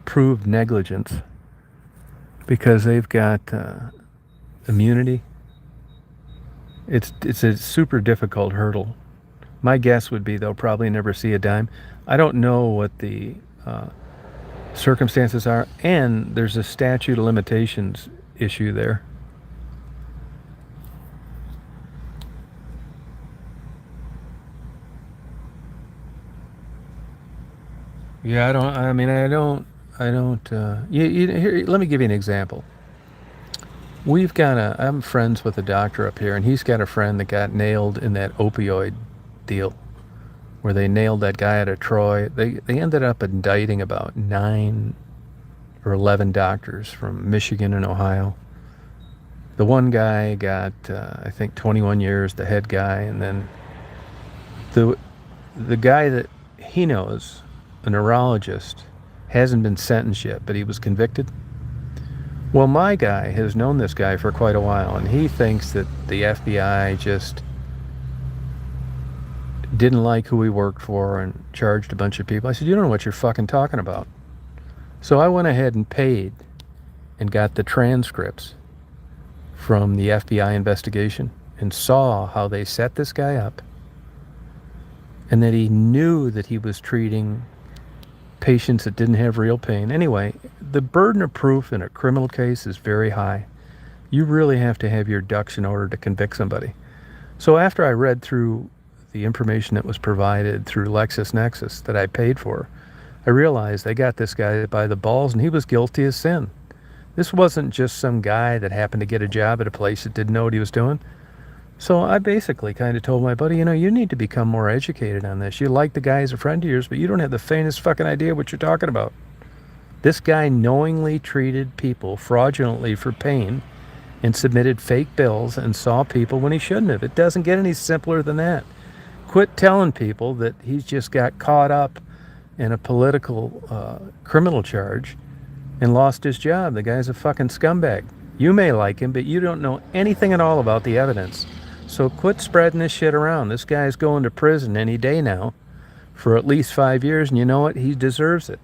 prove negligence because they've got immunity. It's a super difficult hurdle. My guess would be they'll probably never see a dime. I don't know what the circumstances are, and there's a statute of limitations issue there. Yeah, here, let me give you an example. I'm friends with a doctor up here, and he's got a friend that got nailed in that opioid deal where they nailed that guy out of Troy. They ended up indicting about 9 or 11 doctors from Michigan and Ohio. The one guy got, I think, 21 years, the head guy, and then the guy that he knows, a neurologist, hasn't been sentenced yet, but he was convicted. Well, my guy has known this guy for quite a while, and he thinks that the FBI just didn't like who he worked for and charged a bunch of people. I said, you don't know what you're fucking talking about. So I went ahead and paid and got the transcripts from the FBI investigation and saw how they set this guy up and that he knew that he was treating patients that didn't have real pain. Anyway, the burden of proof in a criminal case is very high. You really have to have your ducks in order to convict somebody. So after I read through the information that was provided through LexisNexis that I paid for, I realized they got this guy by the balls and he was guilty as sin. This wasn't just some guy that happened to get a job at a place that didn't know what he was doing. So I basically kind of told my buddy, you need to become more educated on this. You like the guy as a friend of yours, but you don't have the faintest fucking idea what you're talking about. This guy knowingly treated people fraudulently for pain and submitted fake bills and saw people when he shouldn't have. It doesn't get any simpler than that. Quit telling people that he's just got caught up in a political criminal charge and lost his job. The guy's a fucking scumbag. You may like him, but you don't know anything at all about the evidence. So quit spreading this shit around. This guy's going to prison any day now for at least 5 years, and you know what? He deserves it.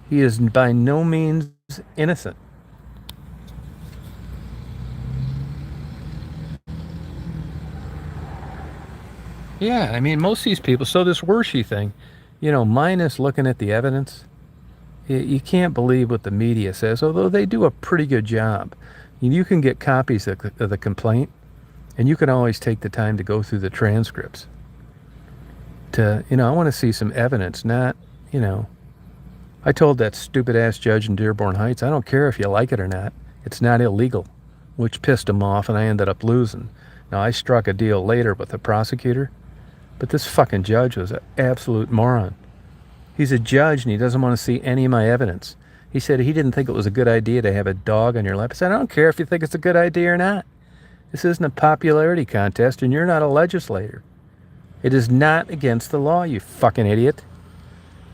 He is by no means innocent. Yeah, I mean, most of these people, so this Wershey thing, minus looking at the evidence, you can't believe what the media says, although they do a pretty good job. You can get copies of the complaint, and you can always take the time to go through the transcripts. I want to see some evidence, not, I told that stupid-ass judge in Dearborn Heights, I don't care if you like it or not, it's not illegal, which pissed him off, and I ended up losing. Now, I struck a deal later with the prosecutor, but this fucking judge was an absolute moron. He's a judge, and he doesn't want to see any of my evidence. He said he didn't think it was a good idea to have a dog on your lap. I said, I don't care if you think it's a good idea or not. This isn't a popularity contest, and you're not a legislator. It is not against the law, you fucking idiot.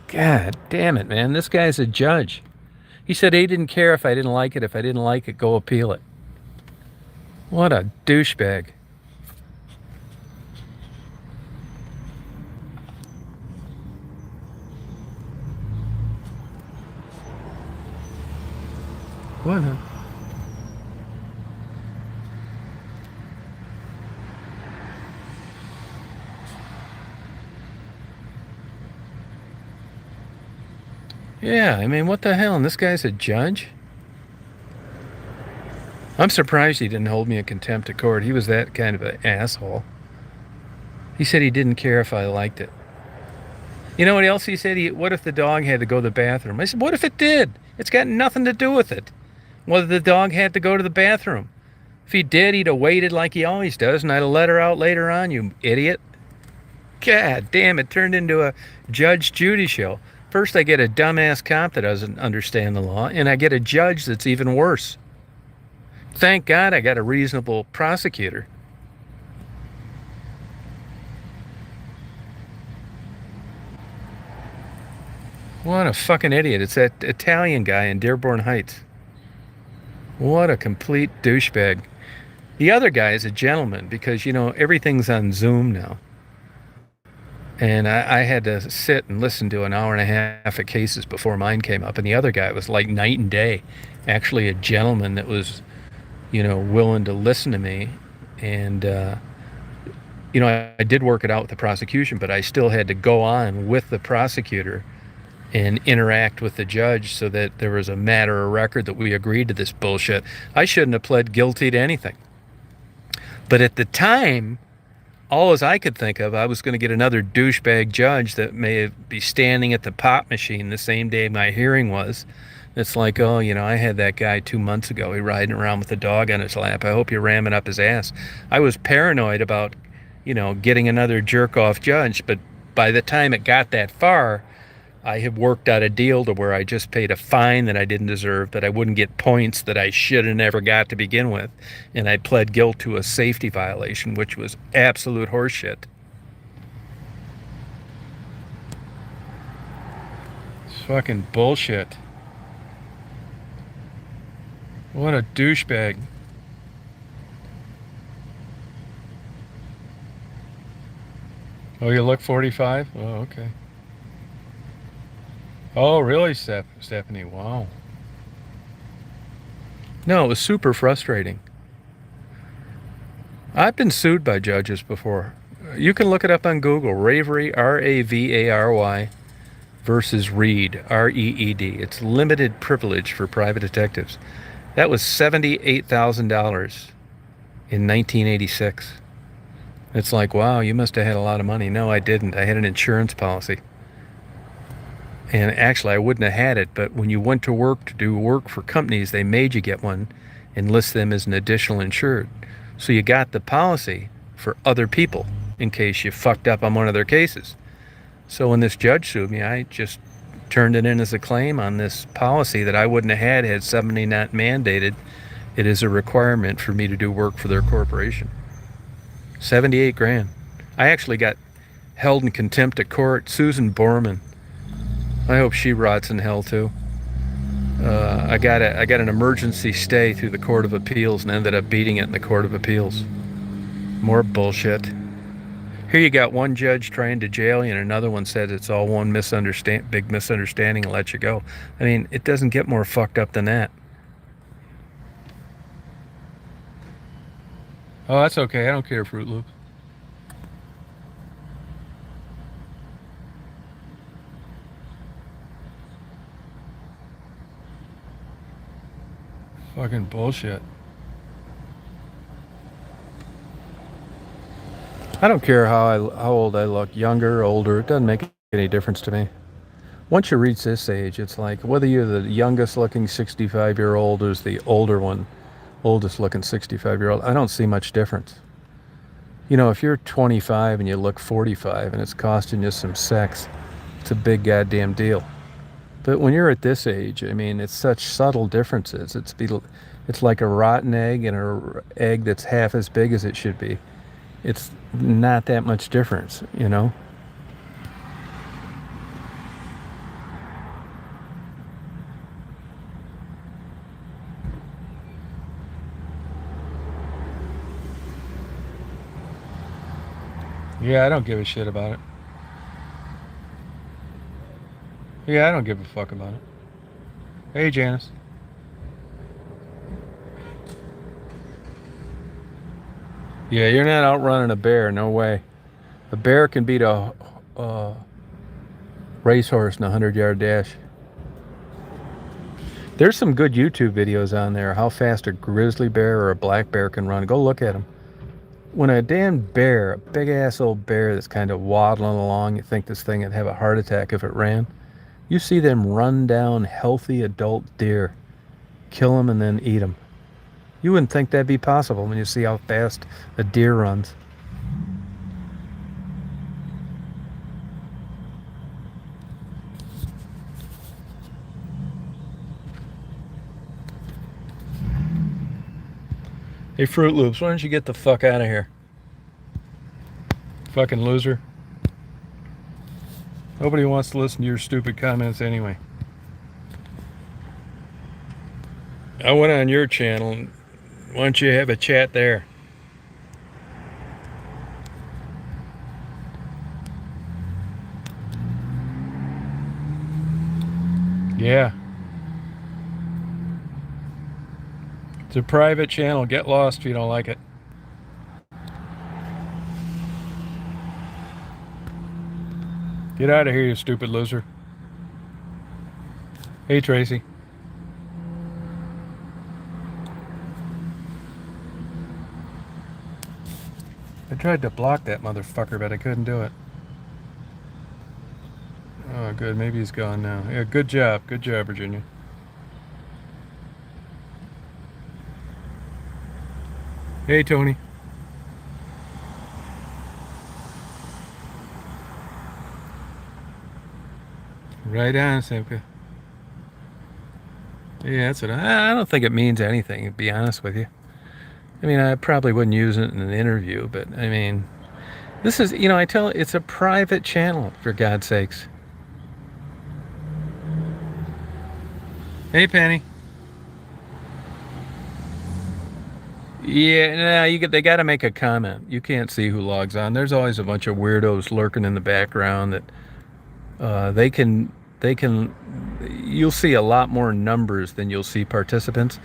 God damn it, man. This guy's a judge. He said he didn't care if I didn't like it. If I didn't like it, go appeal it. What a douchebag. What a... Yeah, I mean, what the hell? And this guy's a judge? I'm surprised he didn't hold me in contempt of court. He was that kind of an asshole. He said he didn't care if I liked it. You know what else he said? What if the dog had to go to the bathroom? I said, what if it did? It's got nothing to do with it. Whether the dog had to go to the bathroom. If he did, he'd have waited like he always does, and I'd have let her out later on, you idiot. God damn, it turned into a Judge Judy show. First, I get a dumbass cop that doesn't understand the law, and I get a judge that's even worse. Thank God I got a reasonable prosecutor. What a fucking idiot. It's that Italian guy in Dearborn Heights. What a complete douchebag. The other guy is a gentleman because, everything's on Zoom now. And I had to sit and listen to an hour and a half of cases before mine came up. And the other guy was like night and day. Actually, a gentleman that was, willing to listen to me. And, I did work it out with the prosecution, but I still had to go on with the prosecutor and interact with the judge so that there was a matter of record that we agreed to this bullshit. I shouldn't have pled guilty to anything. But at the time, all as I could think of, I was going to get another douchebag judge that may be standing at the pop machine the same day my hearing was. It's like, oh, I had that guy 2 months ago. He riding around with a dog on his lap. I hope you're ramming up his ass. I was paranoid about, getting another jerk-off judge. But by the time it got that far, I had worked out a deal to where I just paid a fine that I didn't deserve, that I wouldn't get points that I should have never got to begin with. And I pled guilt to a safety violation, which was absolute horseshit. It's fucking bullshit. What a douchebag. Oh, you look 45? Oh, okay. Oh, really, Stephanie? Wow. No, it was super frustrating. I've been sued by judges before. You can look it up on Google. Ravary, R-A-V-A-R-Y, versus Reed, R-E-E-D. It's limited privilege for private detectives. That was $78,000 in 1986. It's like, wow, you must have had a lot of money. No, I didn't. I had an insurance policy. And actually, I wouldn't have had it, but when you went to work to do work for companies, they made you get one and list them as an additional insured. So you got the policy for other people in case you fucked up on one of their cases. So when this judge sued me, I just turned it in as a claim on this policy that I wouldn't have had somebody not mandated it is a requirement for me to do work for their corporation. 78 grand. I actually got held in contempt of court. Susan Borman. I hope she rots in hell too. I got an emergency stay through the Court of Appeals and ended up beating it in the Court of Appeals. More bullshit. Here you got one judge trying to jail you, and another one said it's all one big misunderstanding and let you go. I mean, it doesn't get more fucked up than that. Oh, that's okay. I don't care, Fruit Loop. Fucking bullshit. I don't care how old I look, younger, older. It doesn't make any difference to me. Once you reach this age, it's like whether you're the youngest looking 65-year-old or the older one, oldest looking 65-year-old, I don't see much difference. You know, if you're 25 and you look 45 and it's costing you some sex, it's a big goddamn deal. But when you're at this age, I mean, it's such subtle differences. It's like a rotten egg and an egg that's half as big as it should be. It's not that much difference, you know? Yeah, I don't give a shit about it. Yeah, I don't give a fuck about it. Hey, Janice. Yeah, you're not outrunning a bear, no way. A bear can beat a racehorse in a 100-yard dash. There's some good YouTube videos on there, how fast a grizzly bear or a black bear can run. Go look at them. When a damn bear, a big-ass old bear that's kind of waddling along, you think this thing would have a heart attack if it ran. You see them run down healthy adult deer, kill them, and then eat them. You wouldn't think that'd be possible when you see how fast a deer runs. Hey, Fruit Loops, why don't you get the fuck out of here? Fucking loser. Nobody wants to listen to your stupid comments anyway. I went on your channel. Why don't you have a chat there? Yeah. It's a private channel. Get lost if you don't like it. Get out of here, you stupid loser. Hey, Tracy. I tried to block that motherfucker, but I couldn't do it. Oh, good. Maybe he's gone now. Yeah, good job. Good job, Virginia. Hey, Tony. Right on, Simka. Yeah, that's what I don't think it means anything, to be honest with you. I mean, I probably wouldn't use it in an interview, but I mean, this is, you know, it's a private channel, for God's sakes. Hey, Penny. Yeah, no, they got to make a comment. You can't see who logs on. There's always a bunch of weirdos lurking in the background that they can. You'll see a lot more numbers than you'll see participants.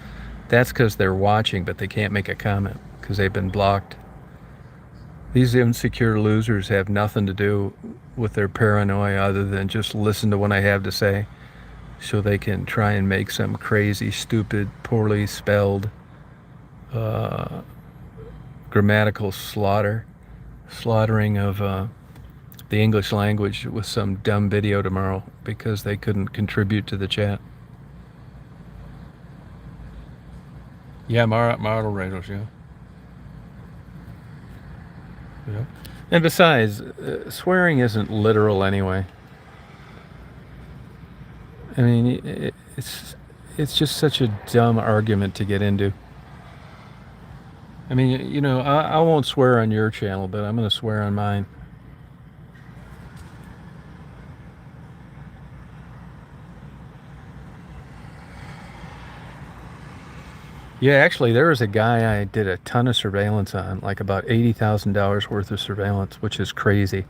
That's because they're watching, but they can't make a comment because they've been blocked. These insecure losers have nothing to do with their paranoia other than just listen to what I have to say so they can try and make some crazy, stupid, poorly spelled grammatical slaughtering of the English language with some dumb video tomorrow because they couldn't contribute to the chat. Yeah, moderators, yeah. Yeah. And besides, swearing isn't literal anyway. I mean, it's just such a dumb argument to get into. I mean, you know, I won't swear on your channel, but I'm going to swear on mine. Yeah, actually, there was a guy I did a ton of surveillance on, like about $80,000 worth of surveillance, which is crazy.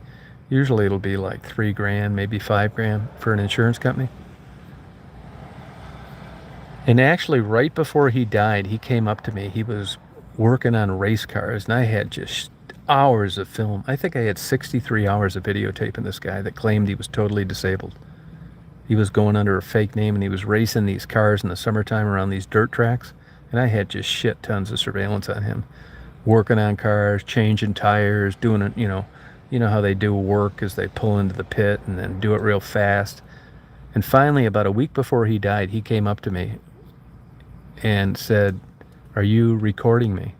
Usually it'll be like 3 grand, maybe 5 grand for an insurance company. And actually, right before he died, he came up to me. He was working on race cars, and I had just hours of film. I think I had 63 hours of videotaping this guy that claimed he was totally disabled. He was going under a fake name and he was racing these cars in the summertime around these dirt tracks. And I had just shit tons of surveillance on him, working on cars, changing tires, doing it, you know how they do work is they pull into the pit and then do it real fast. And finally, about a week before he died, he came up to me and said, "Are you recording me?"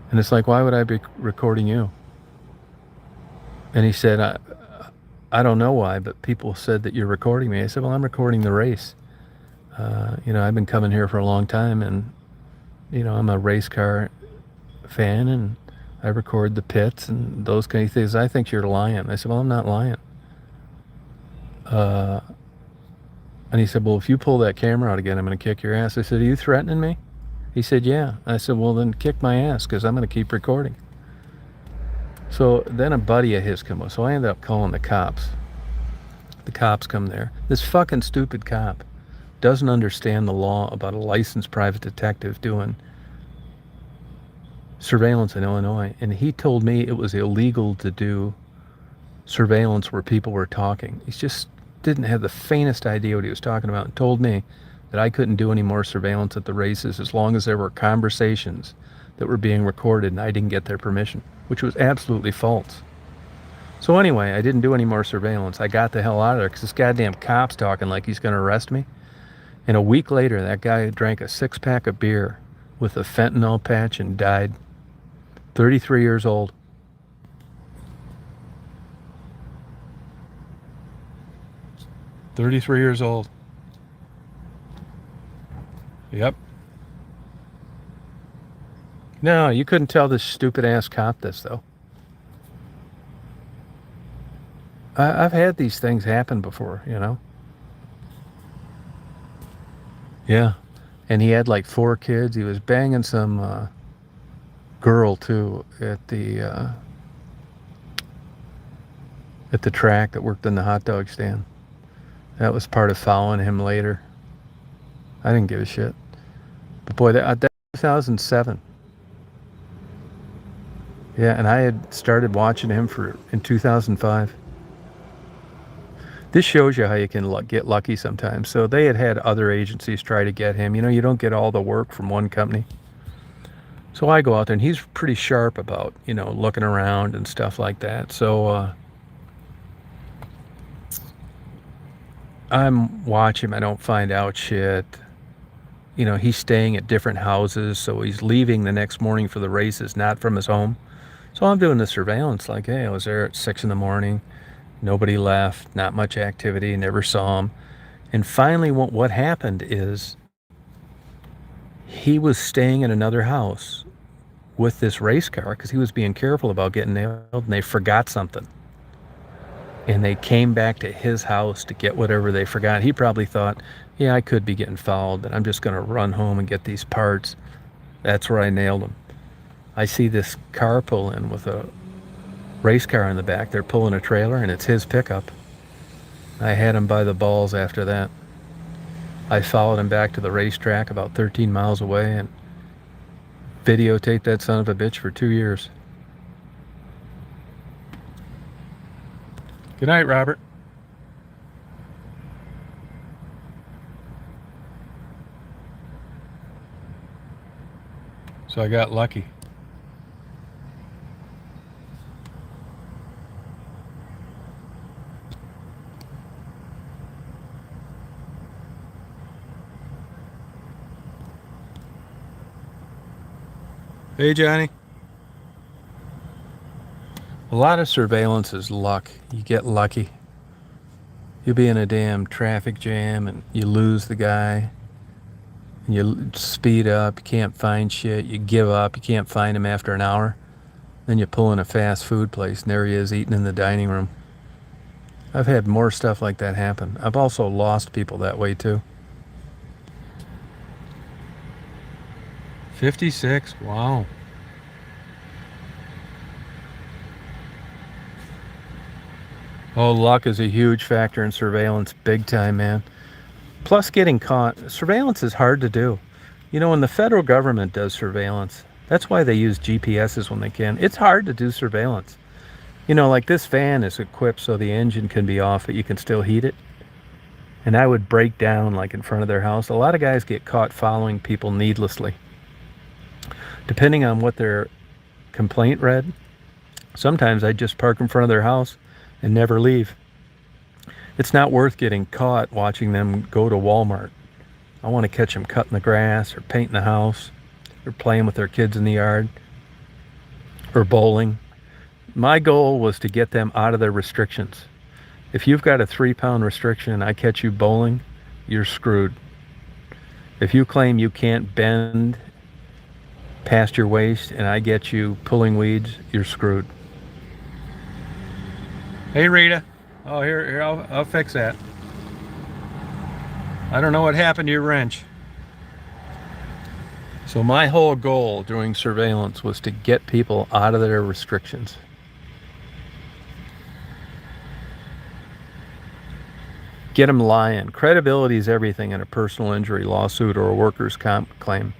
And it's like, why would I be recording you? And he said, I don't know why, but people said that you're recording me. I said, well, I'm recording the race. I've been coming here for a long time, and I'm a race car fan, and I record the pits and those kind of things. I think you're lying. I said, well, I'm not lying. Uh, and he said, well, if you pull that camera out again, I'm going to kick your ass. I said, are you threatening me? He said, yeah. I said, well, then kick my ass because I'm going to keep recording. So then a buddy of his come up. So I ended up calling the cops. The cops come there. This fucking stupid cop doesn't understand the law about a licensed private detective doing surveillance in Illinois. And he told me it was illegal to do surveillance where people were talking. He just didn't have the faintest idea what he was talking about and told me that I couldn't do any more surveillance at the races as long as there were conversations that were being recorded and I didn't get their permission, which was absolutely false. So anyway, I didn't do any more surveillance. I got the hell out of there because this goddamn cop's talking like he's going to arrest me. And a week later, that guy drank a 6-pack of beer with a fentanyl patch and died. 33 years old. Yep. No, you couldn't tell this stupid ass cop this, though. I've had these things happen before. Yeah. And he had like 4 kids. He was banging some girl, too, at the track that worked in the hot dog stand. That was part of following him later. I didn't give a shit. But boy, that 2007. Yeah, and I had started watching him in 2005. This shows you how you can get lucky sometimes. So they had other agencies try to get him. You don't get all the work from one company. So I go out there, and he's pretty sharp about, looking around and stuff like that. So I'm watching him. I don't find out shit. He's staying at different houses, so he's leaving the next morning for the races, not from his home. So I'm doing the surveillance like, hey, I was there at 6 in the morning. Nobody left, not much activity, never saw him. And finally, what happened is he was staying in another house with this race car because he was being careful about getting nailed, and they forgot something. And they came back to his house to get whatever they forgot. He probably thought, yeah, I could be getting fouled, but I'm just going to run home and get these parts. That's where I nailed him. I see this car pull in with a race car in the back. They're pulling a trailer, and it's his pickup. I had him by the balls after that. I followed him back to the racetrack about 13 miles away and videotaped that son of a bitch for 2 years. Good night, Robert. So I got lucky. Hey, Johnny. A lot of surveillance is luck. You get lucky. You'll be in a damn traffic jam and you lose the guy. And you speed up, you can't find shit, you give up, you can't find him after an hour. Then you pull in a fast food place and there he is eating in the dining room. I've had more stuff like that happen. I've also lost people that way too. 56. Wow. Oh, luck is a huge factor in surveillance, big time, man. Plus, getting caught. Surveillance is hard to do. You know, when the federal government does surveillance, that's why they use GPSs when they can. It's hard to do surveillance. You know, like this van is equipped so the engine can be off, but you can still heat it. And I would break down like in front of their house. A lot of guys get caught following people needlessly. Depending on what their complaint read, sometimes I'd just park in front of their house and never leave. It's not worth getting caught watching them go to Walmart. I want to catch them cutting the grass or painting the house or playing with their kids in the yard or bowling. My goal was to get them out of their restrictions. If you've got a 3-pound restriction and I catch you bowling, you're screwed. If you claim you can't bend past your waist and I get you pulling weeds, you're screwed. Hey, Rita. Oh, here, I'll fix that. I don't know what happened to your wrench. So my whole goal during surveillance was to get people out of their restrictions. Get them lying. Credibility is everything in a personal injury lawsuit or a workers' comp claim.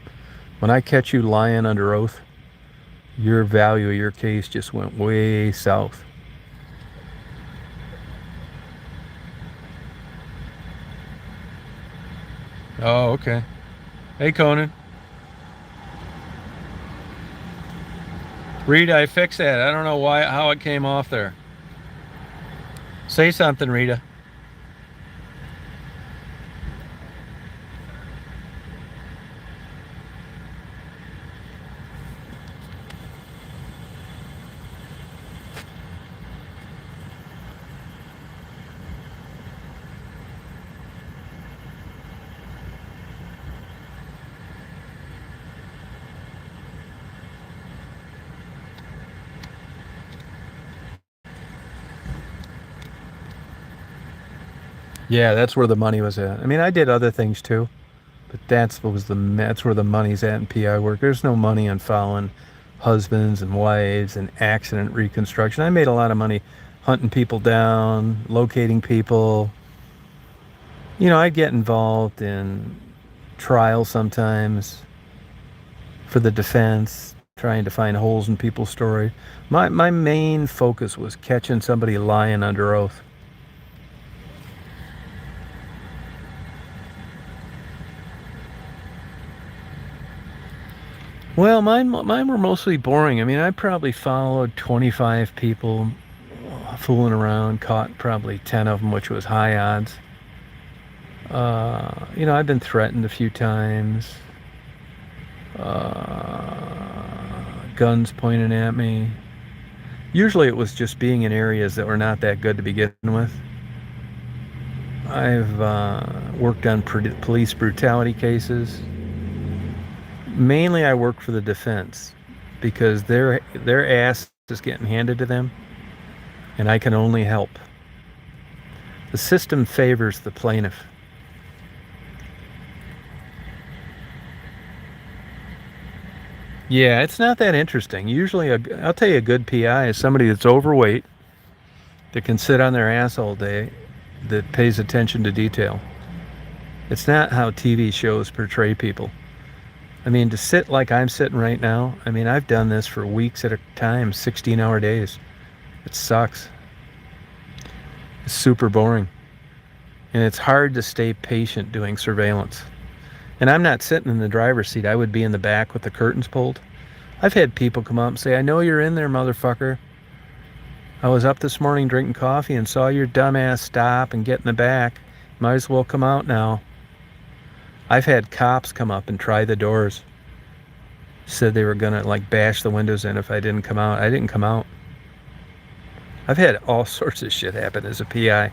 When I catch you lying under oath, your value of your case just went way south. Oh, okay. Hey, Conan. Rita, I fixed that. I don't know how it came off there. Say something, Rita. Yeah, that's where the money was at. I mean, I did other things too, but that's where the money's at in PI work. There's no money on following husbands and wives and accident reconstruction. I made a lot of money hunting people down, locating people. You know, I'd get involved in trials sometimes for the defense, trying to find holes in people's story. My main focus was catching somebody lying under oath. Well, mine were mostly boring. I mean, I probably followed 25 people fooling around, caught probably 10 of them, which was high odds. You know, I've been threatened a few times. Guns pointed at me. Usually it was just being in areas that were not that good to begin with. I've worked on police brutality cases. Mainly I work for the defense because their ass is getting handed to them and I can only help. The system favors the plaintiff. Yeah, it's not that interesting. Usually, I'll tell you, a good PI is somebody that's overweight, that can sit on their ass all day, that pays attention to detail. It's not how TV shows portray people. I mean, to sit like I'm sitting right now, I mean, I've done this for weeks at a time, 16-hour days. It sucks. It's super boring. And it's hard to stay patient doing surveillance. And I'm not sitting in the driver's seat. I would be in the back with the curtains pulled. I've had people come up and say, I know you're in there, motherfucker. I was up this morning drinking coffee and saw your dumb ass stop and get in the back. Might as well come out now. I've had cops come up and try the doors. Said they were gonna like bash the windows in if I didn't come out. I didn't come out. I've had all sorts of shit happen as a PI.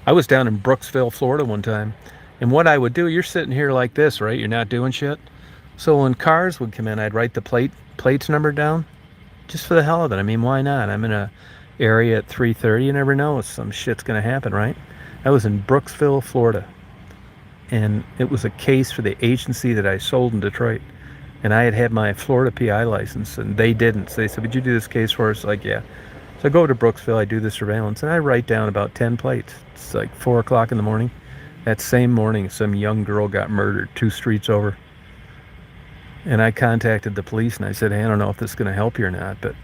I was down in Brooksville, Florida one time. And what I would do, you're sitting here like this, right? You're not doing shit. So when cars would come in, I'd write the plates number down just for the hell of it. I mean, why not? I'm in a area at 3:30. You never know if some shit's gonna happen, right? I was in Brooksville, Florida. And it was a case for the agency that I sold in Detroit. And I had my Florida PI license, and they didn't. So they said, would you do this case for us? Like, yeah. So I go to Brooksville, I do the surveillance, and I write down about 10 plates. It's like 4 o'clock in the morning. That same morning, some young girl got murdered 2 streets over. And I contacted the police, and I said, hey, I don't know if this is going to help you or not, but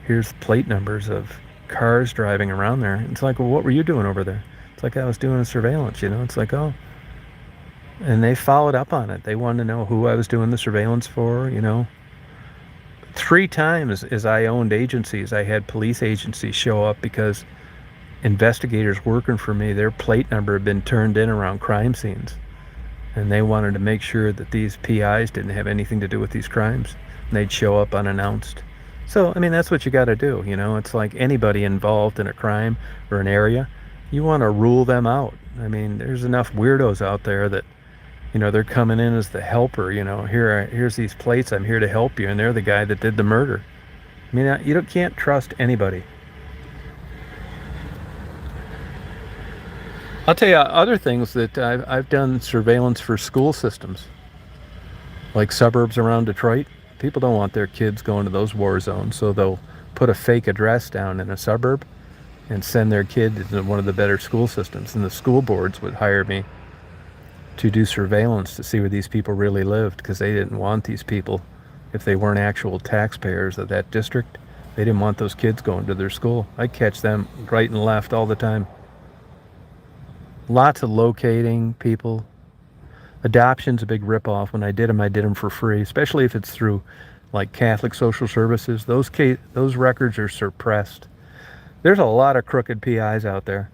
here's plate numbers of cars driving around there. It's like, well, what were you doing over there? It's like, I was doing a surveillance, It's like, oh. And they followed up on it. They wanted to know who I was doing the surveillance for, 3 times as I owned agencies, I had police agencies show up because investigators working for me, their plate number had been turned in around crime scenes. And they wanted to make sure that these PIs didn't have anything to do with these crimes. And they'd show up unannounced. So, that's what you got to do, It's like anybody involved in a crime or an area, you want to rule them out. There's enough weirdos out there that, they're coming in as the helper, here's these plates, I'm here to help you, and they're the guy that did the murder. You can't trust anybody. I'll tell you other things that I've done surveillance for school systems, like suburbs around Detroit. People don't want their kids going to those war zones, so they'll put a fake address down in a suburb and send their kid to one of the better school systems. And the school boards would hire me to do surveillance to see where these people really lived, because they didn't want these people, if they weren't actual taxpayers of that district, they didn't want those kids going to their school. I catch them right and left all the time. Lots of locating people. Adoption's a big ripoff. When I did them for free, especially if it's through like Catholic Social Services. Those records are suppressed. There's a lot of crooked PIs out there.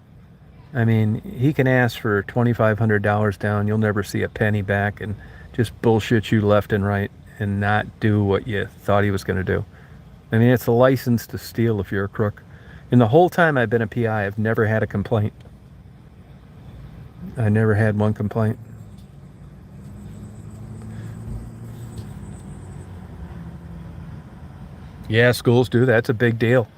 He can ask for $2,500 down. You'll never see a penny back, and just bullshit you left and right and not do what you thought he was going to do. It's a license to steal if you're a crook. And the whole time I've been a PI, I've never had a complaint. I never had one complaint. Yeah, schools do that. It's a big deal.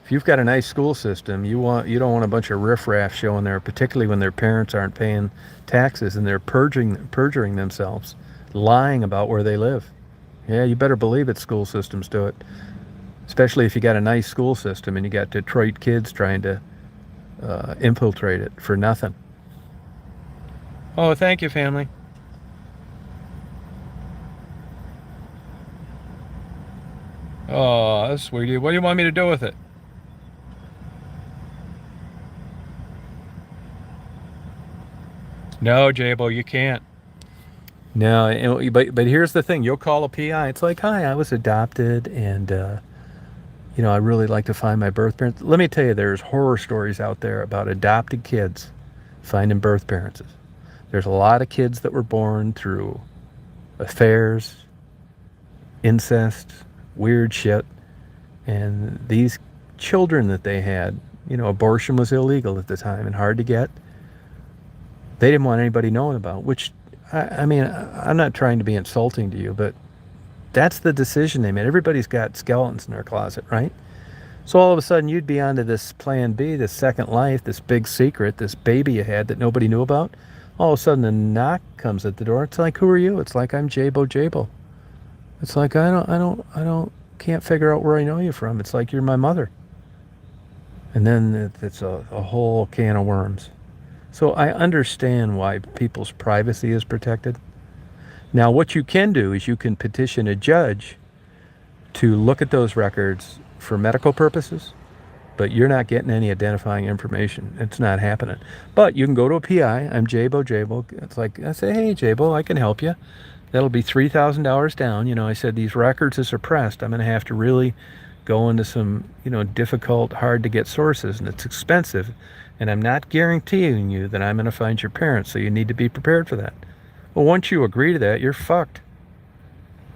If you've got a nice school system, you don't want a bunch of riffraff showing there, particularly when their parents aren't paying taxes and they're perjuring themselves, lying about where they live. Yeah, you better believe it, school systems do it. Especially if you got a nice school system and you got Detroit kids trying to infiltrate it for nothing. Oh, thank you, family. Oh, that's sweetie. What do you want me to do with it? No, Jabo, you can't. No, but here's the thing. You'll call a PI. It's like, hi, I was adopted, and I really like to find my birth parents. Let me tell you, there's horror stories out there about adopted kids finding birth parents. There's a lot of kids that were born through affairs, incest, weird shit, and these children that they had, abortion was illegal at the time and hard to get. They didn't want anybody knowing about, which, I'm not trying to be insulting to you, but that's the decision they made. Everybody's got skeletons in their closet, right? So all of a sudden you'd be onto this plan B, this second life, this big secret, this baby you had that nobody knew about. All of a sudden a knock comes at the door. It's like, who are you? It's like, I'm Jabo. It's like, can't figure out where I know you from. It's like, you're my mother. And then it's a whole can of worms. So I understand why people's privacy is protected. Now, what you can do is you can petition a judge to look at those records for medical purposes, but you're not getting any identifying information. It's not happening. But you can go to a PI. I'm Jabo. It's like, I say, hey, Jabo, I can help you. That'll be $3,000 down. I said, these records are suppressed. I'm going to have to really go into some, difficult, hard to get sources, and it's expensive. And I'm not guaranteeing you that I'm going to find your parents, so you need to be prepared for that. Well, once you agree to that, you're fucked.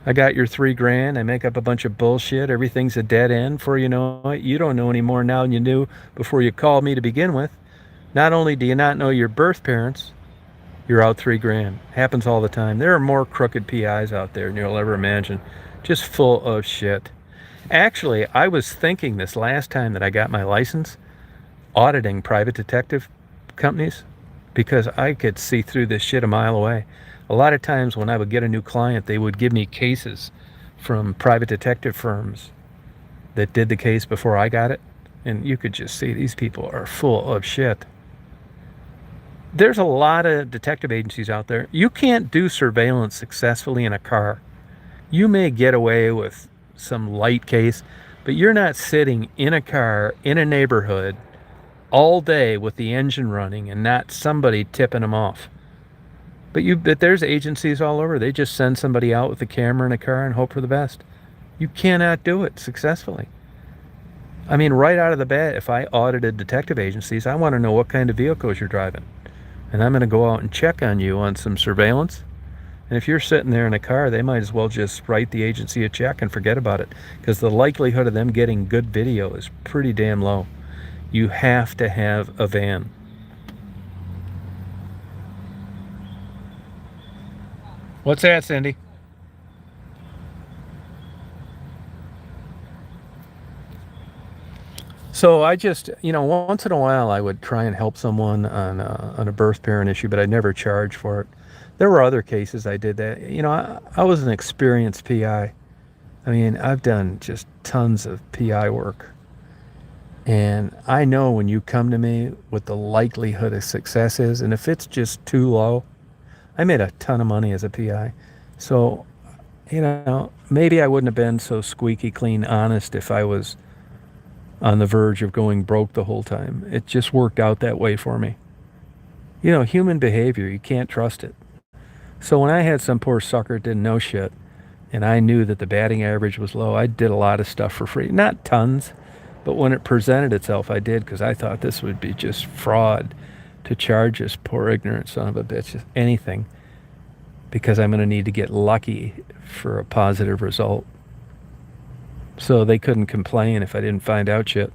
I got your $3,000. I make up a bunch of bullshit. Everything's a dead end. Before you know it, you don't know any more now than you knew before you called me to begin with. Not only do you not know your birth parents, you're out $3,000. Happens all the time. There are more crooked PIs out there than you'll ever imagine. Just full of shit. Actually, I was thinking this last time that I got my license, auditing private detective companies. because I could see through this shit a mile away. A lot of times when I would get a new client, they would give me cases from private detective firms that did the case before I got it. And you could just see these people are full of shit. There's a lot of detective agencies out there. You can't do surveillance successfully in a car. You may get away with some light case, but you're not sitting in a car in a neighborhood all day with the engine running and not somebody tipping them off. But there's agencies all over. They just send somebody out with a camera in a car and hope for the best. You cannot do it successfully. I mean, right out of the bat, if I audited detective agencies, I want to know what kind of vehicles you're driving. And I'm going to go out and check on you on some surveillance. And if you're sitting there in a car, they might as well just write the agency a check and forget about it, because the likelihood of them getting good video is pretty damn low. You have to have a van. What's that, Cindy? So I just, once in a while I would try and help someone on a birth parent issue, but I never charged for it. There were other cases I did that. I was an experienced PI. I mean, I've done just tons of PI work. And I know when you come to me what the likelihood of success is, and if it's just too low, I made a ton of money as a PI. So, maybe I wouldn't have been so squeaky clean honest if I was on the verge of going broke the whole time. It just worked out that way for me. Human behavior, you can't trust it. So when I had some poor sucker that didn't know shit, and I knew that the batting average was low, I did a lot of stuff for free. Not tons, but when it presented itself, I did, because I thought this would be just fraud to charge this poor ignorant son of a bitch anything, because I'm going to need to get lucky for a positive result. So they couldn't complain if I didn't find out shit.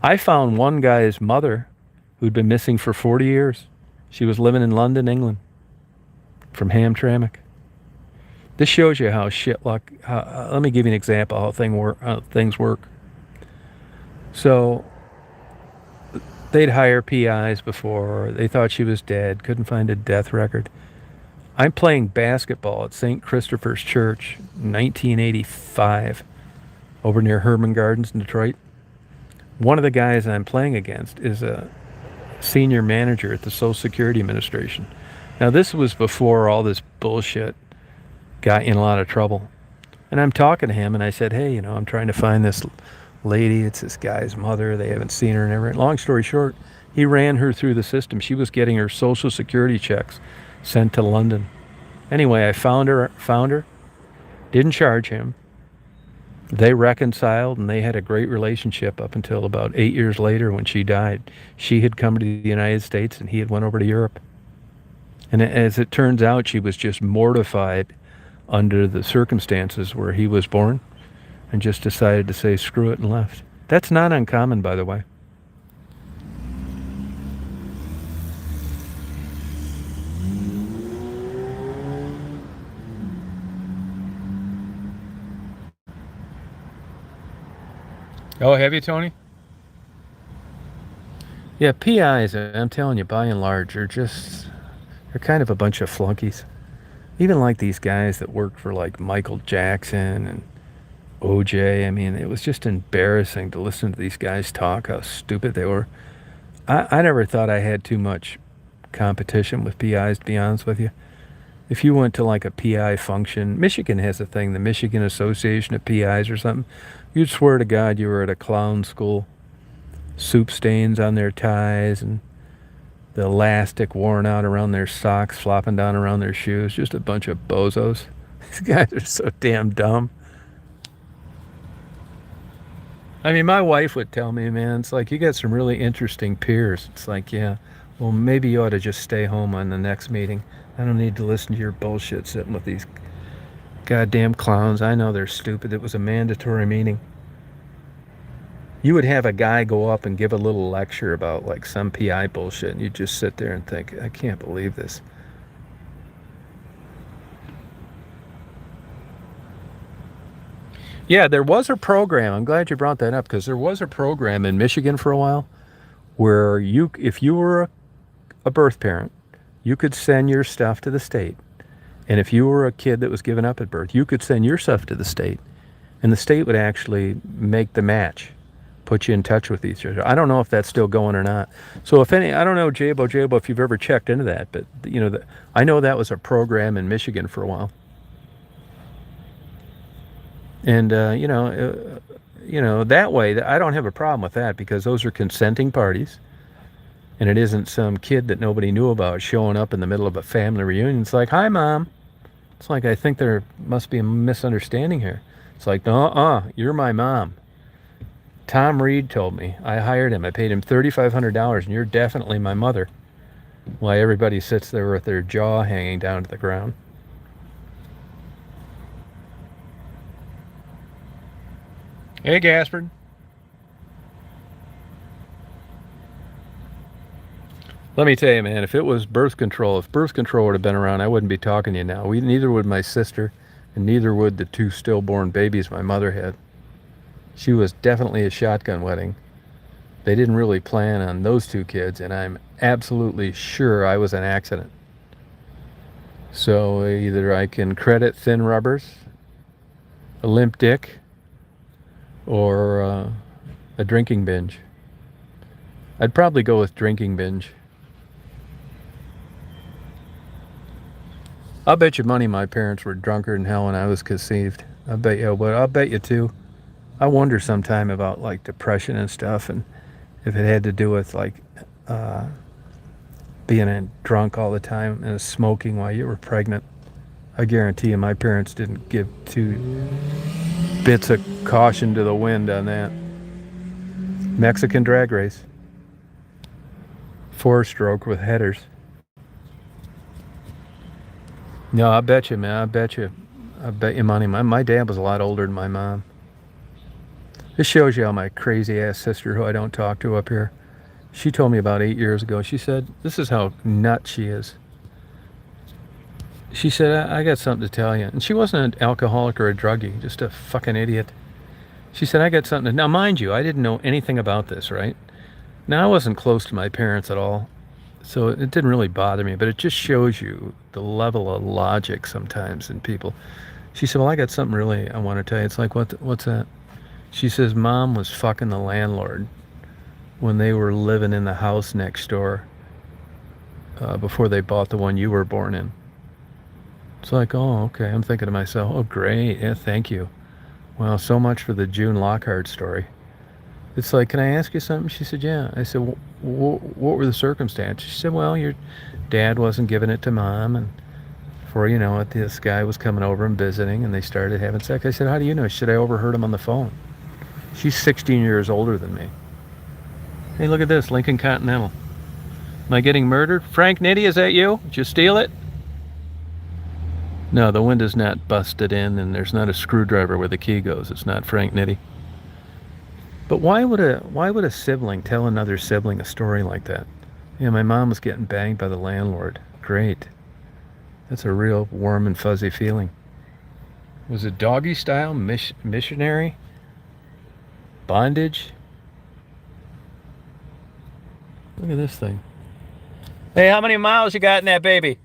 I found one guy's mother who'd been missing for 40 years. She was living in London, England, from Hamtramck. This shows you how shit luck. Let me give you an example how things work. So they'd hire PIs before. They thought she was dead. Couldn't find a death record. I'm playing basketball at St. Christopher's Church, 1985, over near Herman Gardens in Detroit. One of the guys I'm playing against is a senior manager at the Social Security Administration. Now, this was before all this bullshit got in a lot of trouble. And I'm talking to him, and I said, hey, I'm trying to find this lady. It's this guy's mother. They haven't seen her in ever. Long story short, he ran her through the system. She was getting her Social Security checks sent to London. Anyway, I found her, didn't charge him. They reconciled, and they had a great relationship up until about 8 years later when she died. She had come to the United States, and he had went over to Europe. And as it turns out, she was just mortified under the circumstances where he was born, and just decided to say screw it and left. That's not uncommon, by the way. Oh, have you, Tony? Yeah, PIs, I'm telling you, by and large, they're kind of a bunch of flunkies. Even like these guys that worked for like Michael Jackson and OJ. I mean, it was just embarrassing to listen to these guys talk, how stupid they were. I never thought I had too much competition with PIs, to be honest with you. If you went to like a PI function, Michigan has a thing, the Michigan Association of PIs or something, you'd swear to God you were at a clown school. Soup stains on their ties and the elastic worn out around their socks, flopping down around their shoes. Just a bunch of bozos. These guys are so damn dumb. I mean, my wife would tell me, man, it's like, you got some really interesting peers. It's like, yeah, well, maybe you ought to just stay home on the next meeting. I don't need to listen to your bullshit sitting with these goddamn clowns. I know they're stupid. It was a mandatory meeting. You would have a guy go up and give a little lecture about like some PI bullshit, and you just sit there and think, I can't believe this. Yeah, there was a program. I'm glad you brought that up, because there was a program in Michigan for a while where if you were a birth parent, you could send your stuff to the state. And if you were a kid that was given up at birth, you could send your stuff to the state, and the state would actually make the match, put you in touch with each other. I don't know if that's still going or not. So if any, I don't know, Jabo, if you've ever checked into that, but I know that was a program in Michigan for a while. And that way, I don't have a problem with that, because those are consenting parties, and it isn't some kid that nobody knew about showing up in the middle of a family reunion. It's like, hi, Mom. It's like, I think there must be a misunderstanding here. It's like, you're my mom. Tom Reed told me. I hired him. I paid him $3,500, and you're definitely my mother. While everybody sits there with their jaw hanging down to the ground. Hey, Gaspard. Let me tell you, man, if birth control would have been around, I wouldn't be talking to you now. Neither would my sister, and neither would the 2 stillborn babies my mother had. She was definitely a shotgun wedding. They didn't really plan on those 2 kids, and I'm absolutely sure I was an accident. So either I can credit thin rubbers, a limp dick, or a drinking binge. I'd probably go with drinking binge. I'll bet you money my parents were drunker than hell when I was conceived. I'll bet you too. I wonder sometime about like depression and stuff, and if it had to do with like being drunk all the time and smoking while you were pregnant. I guarantee you my parents didn't give 2 bits of caution to the wind on that. Mexican drag race. 4-stroke with headers. No, I bet you, man. I bet you money. My dad was a lot older than my mom. This shows you how my crazy-ass sister, who I don't talk to up here, she told me about 8 years ago, she said, this is how nuts she is. She said, I got something to tell you. And she wasn't an alcoholic or a druggie, just a fucking idiot. She said, I got something to... Now, mind you, I didn't know anything about this, right? Now, I wasn't close to my parents at all, so it didn't really bother me, but it just shows you the level of logic sometimes in people. She said, well, I got something really I want to tell you. It's like, what's that? She says, Mom was fucking the landlord when they were living in the house next door before they bought the one you were born in. It's like, oh, okay. I'm thinking to myself, oh, great. Yeah, thank you. Well, so much for the June Lockhart story. It's like, can I ask you something? She said, yeah. I said, what were the circumstances? She said, well, your dad wasn't giving it to Mom, and before you know it, this guy was coming over and visiting, and they started having sex. I said, how do you know? She said, I overheard him on the phone. She's 16 years older than me. Hey, look at this, Lincoln Continental. Am I getting murdered? Frank Nitti, is that you? Did you steal it? No, the window's not busted in, and there's not a screwdriver where the key goes. It's not Frank Nitti. But why would a sibling tell another sibling a story like that? Yeah, my mom was getting banged by the landlord. Great. That's a real warm and fuzzy feeling. Was it doggy style, missionary, bondage? Look at this thing. Hey, how many miles you got in that baby?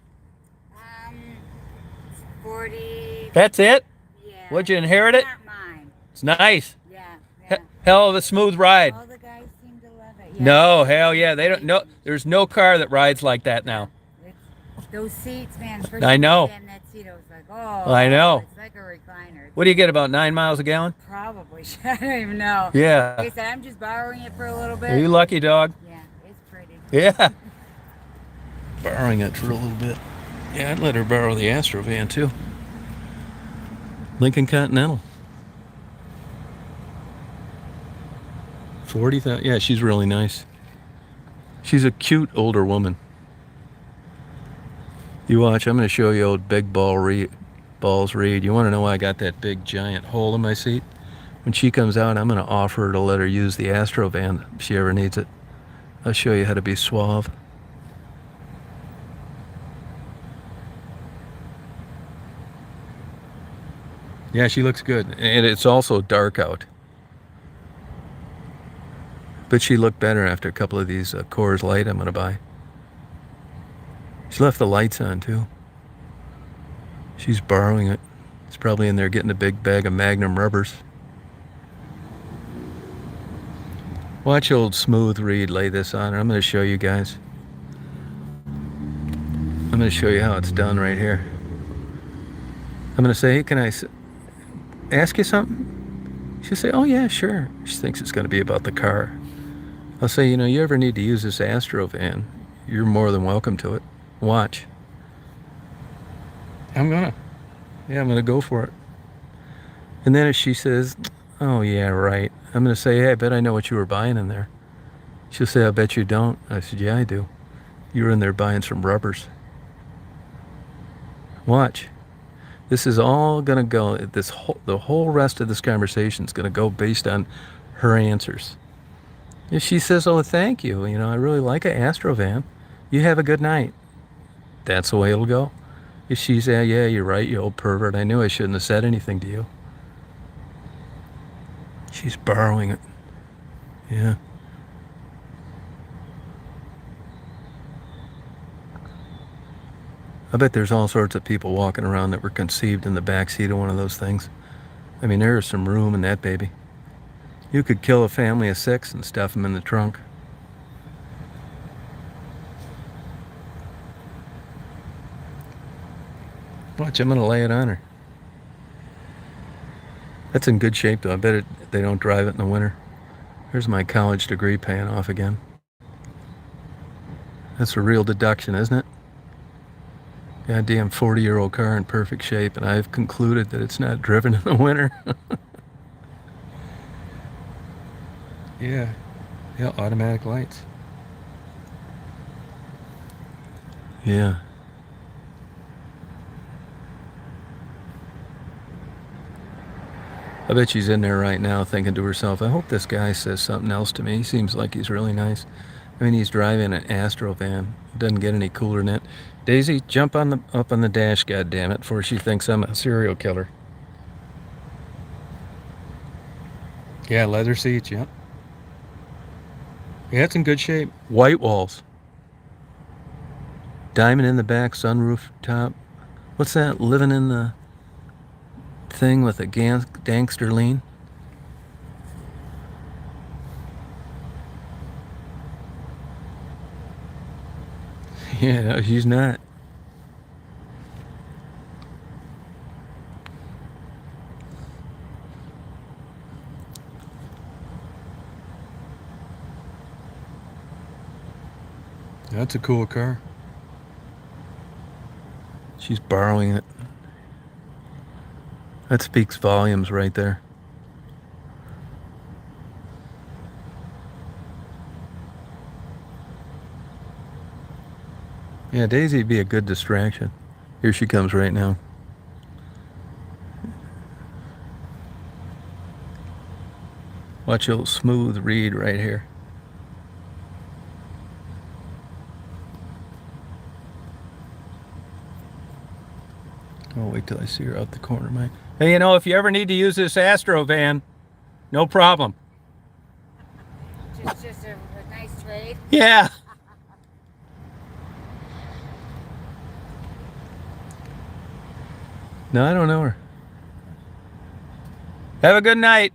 40. That's it? Yeah. What'd you inherit it? Not mine. It's nice. Yeah. Hell of a smooth ride. All the guys seem to love it. Yeah. No, hell yeah. They don't know. There's no car that rides like that now. Those seats, man. First I know. in that seat, I was like, oh. I know. It's like a recliner. What do you get, about 9 miles a gallon? Probably. I don't even know. Yeah. Like I said, I'm just borrowing it for a little bit. Are you lucky, dog? Yeah, it's pretty. Yeah. Borrowing it for a little bit. Yeah, I'd let her borrow the Astro van too. Lincoln Continental. 40,000. Yeah, she's really nice. She's a cute older woman. You watch, I'm going to show you old Big Balls Reed. You want to know why I got that big giant hole in my seat? When she comes out, I'm going to offer her to let her use the Astro van if she ever needs it. I'll show you how to be suave. Yeah, she looks good. And it's also dark out. But she looked better after a couple of these Coors Light I'm going to buy. She left the lights on too. She's borrowing it. It's probably in there getting a big bag of Magnum rubbers. Watch old Smooth Reed lay this on her. I'm going to show you guys. I'm going to show you how it's done right here. I'm going to say, hey, can I ask you something? She'll say, oh yeah, sure. She thinks it's going to be about the car. I'll say, you know, you ever need to use this Astro van, you're more than welcome to it. Watch. I'm going to go for it. And then if she says, oh yeah, right. I'm going to say, hey, I bet I know what you were buying in there. She'll say, I bet you don't. I said, yeah, I do. You were in there buying some rubbers. Watch. This is all going to go, the whole rest of this conversation is going to go based on her answers. If she says, oh, thank you, you know, I really like an Astro van. You have a good night. That's the way it'll go. If she says, yeah, you're right, you old pervert. I knew I shouldn't have said anything to you. She's borrowing it. Yeah. I bet there's all sorts of people walking around that were conceived in the backseat of one of those things. I mean, there is some room in that baby. You could kill a family of 6 and stuff them in the trunk. Watch, I'm going to lay it on her. That's in good shape, though. I bet they don't drive it in the winter. There's my college degree paying off again. That's a real deduction, isn't it? Goddamn 40-year-old car in perfect shape, and I've concluded that it's not driven in the winter. Yeah, automatic lights. Yeah. I bet she's in there right now thinking to herself, I hope this guy says something else to me. He seems like he's really nice. I mean, he's driving an Astro van. Doesn't get any cooler than that. Daisy, jump up on the dash, goddammit, before she thinks I'm a serial killer. Yeah, leather seats, yeah. Yeah, it's in good shape. White walls. Diamond in the back, sunroof top. What's that? Living in the thing with a gangster lean? Yeah, no, she's not. That's a cool car. She's borrowing it. That speaks volumes right there. Yeah, Daisy'd be a good distraction. Here she comes right now. Watch old Smooth Reed right here. I'll wait till I see her out the corner of my... Hey, you know, if you ever need to use this Astro van, no problem. Just a nice trade. Yeah. No, I don't know her. Have a good night.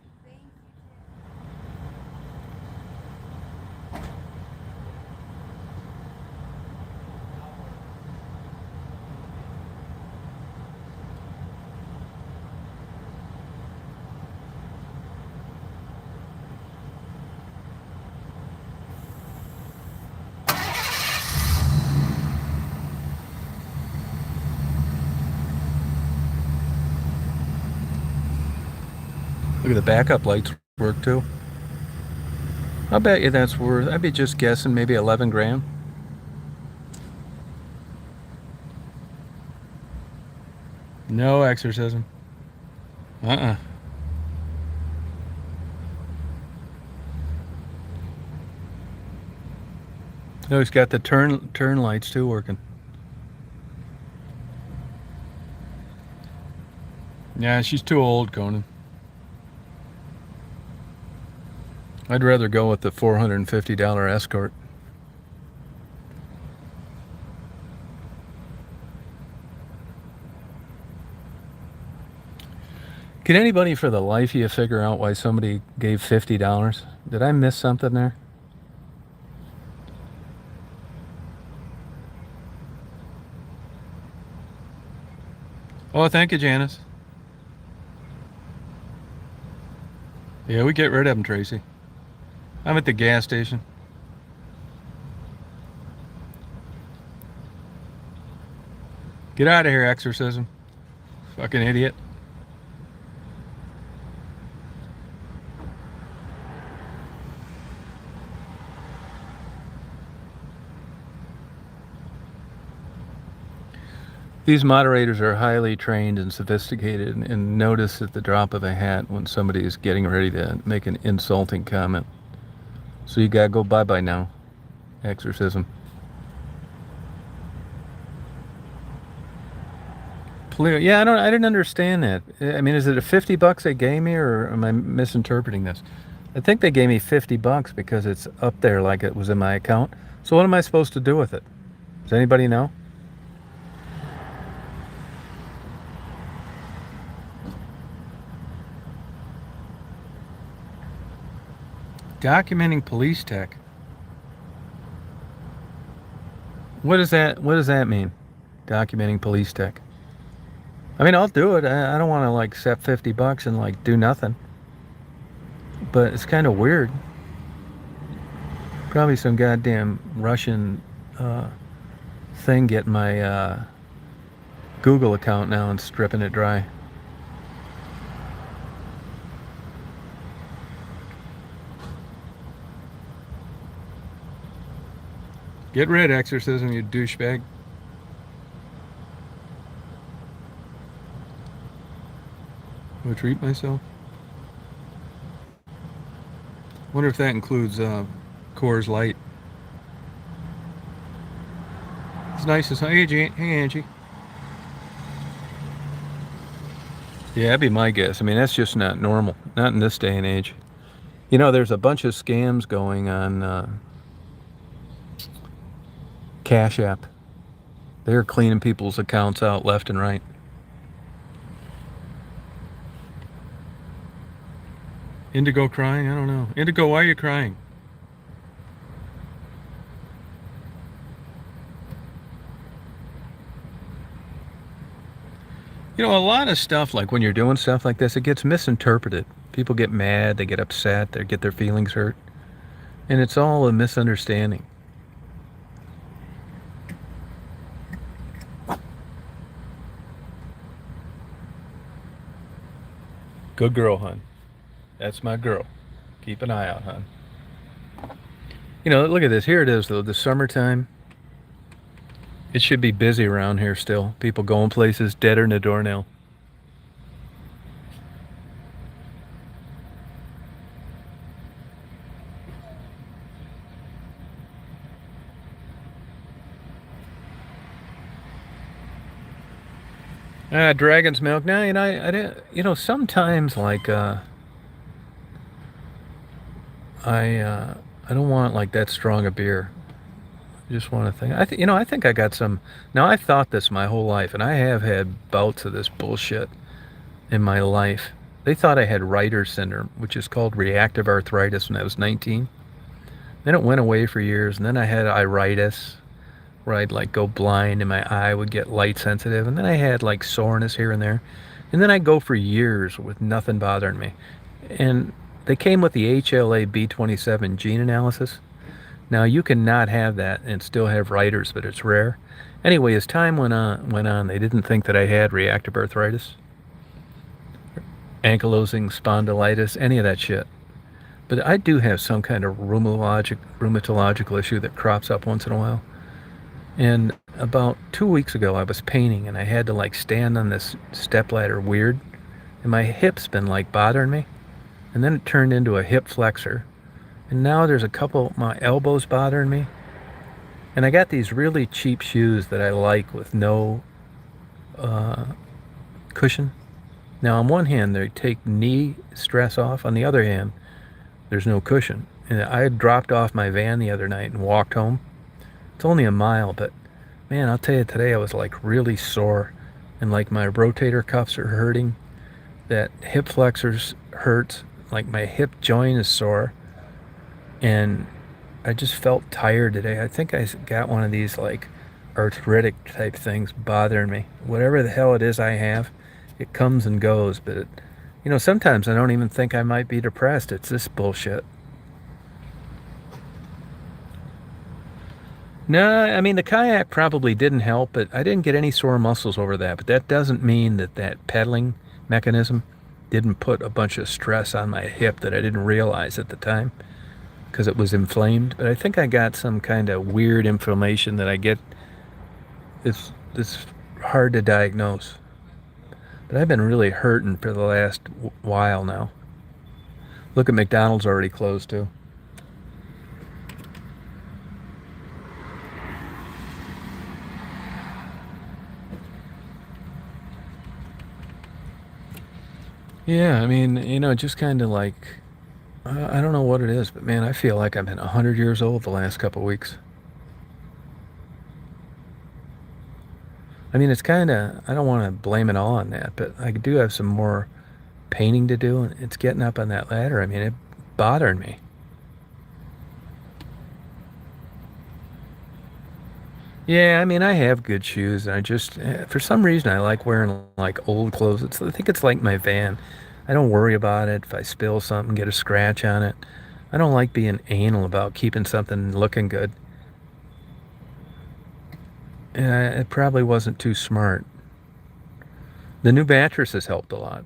Look at the backup lights work too. I'll bet you that's worth, I'd be just guessing, maybe 11 grand. No exorcism. Oh, he's got the turn lights too working. Yeah, she's too old, Conan. I'd rather go with the $450 Escort. Can anybody for the life of you figure out why somebody gave $50? Did I miss something there? Oh, thank you, Janice. Yeah, we get rid of them, Tracy. I'm at the gas station. Get out of here, exorcism. Fucking idiot. These moderators are highly trained and sophisticated and notice at the drop of a hat when somebody is getting ready to make an insulting comment. So you gotta go bye-bye now, exorcism. Yeah, I didn't understand that. I mean, is it a $50 they gave me, or am I misinterpreting this? I think they gave me $50 because it's up there like it was in my account. So what am I supposed to do with it? Does anybody know? Documenting police tech. What does that mean? Documenting police tech. I mean, I'll do it. I don't want to like accept $50 and like do nothing. But it's kind of weird. Probably some goddamn Russian thing getting my Google account now and stripping it dry. Get rid, exorcism, you douchebag. Will I treat myself? Wonder if that includes Coors Light. It's nice as hey, Angie. Yeah, that'd be my guess. I mean, that's just not normal. Not in this day and age. You know, there's a bunch of scams going on Cash App. They're cleaning people's accounts out left and right. Indigo crying? I don't know. Indigo, why are you crying? You know, a lot of stuff, like when you're doing stuff like this, it gets misinterpreted. People get mad, they get upset, they get their feelings hurt. And it's all a misunderstanding. Good girl, hon. That's my girl. Keep an eye out, hon. You know, look at this. Here it is, though. The summertime. It should be busy around here still. People going places, deader than a doornail. Dragon's milk. Now, you know, I didn't. You know, sometimes like I don't want like that strong a beer. I just want to think. I think I got some. Now I thought this my whole life, and I have had bouts of this bullshit in my life. They thought I had Reiter's syndrome, which is called reactive arthritis, when I was 19. Then it went away for years, and then I had iritis, where I'd like go blind and my eye would get light sensitive, and then I had like soreness here and there, and then I'd go for years with nothing bothering me. And they came with the HLA-B27 gene analysis. Now you can not have that and still have Reiter's, but it's rare. Anyway, as time went on, they didn't think that I had reactive arthritis, ankylosing spondylitis, any of that shit. But I do have some kind of rheumatological issue that crops up once in a while. And about 2 weeks ago, I was painting and I had to like stand on this stepladder weird, and my hip's been like bothering me, and then it turned into a hip flexor, and now there's a couple my elbows bothering me, and I got these really cheap shoes that I like with no cushion. Now on one hand they take knee stress off, on the other hand there's no cushion. And I had dropped off my van the other night and walked home. It's only a mile, but man, I'll tell you, today I was like really sore, and like my rotator cuffs are hurting. that hip flexors hurts, like my hip joint is sore, and I just felt tired today. I think I got one of these like arthritic type things bothering me. Whatever the hell it is I have, it comes and goes, but sometimes I don't even think I might be depressed. It's this bullshit. No, I mean, the kayak probably didn't help, but I didn't get any sore muscles over that. But that doesn't mean that pedaling mechanism didn't put a bunch of stress on my hip that I didn't realize at the time because it was inflamed. But I think I got some kind of weird inflammation that I get. It's hard to diagnose. But I've been really hurting for the last while now. Look at McDonald's already closed too. Yeah, I mean, just kind of like, I don't know what it is, but man, I feel like I've been 100 years old the last couple of weeks. I mean, it's kind of, I don't want to blame it all on that, but I do have some more painting to do, and it's getting up on that ladder. I mean, it bothered me. Yeah, I mean, I have good shoes, and I just, for some reason, I like wearing like old clothes. I think it's like my van. I don't worry about it if I spill something, get a scratch on it. I don't like being anal about keeping something looking good. And it probably wasn't too smart. The new mattress has helped a lot.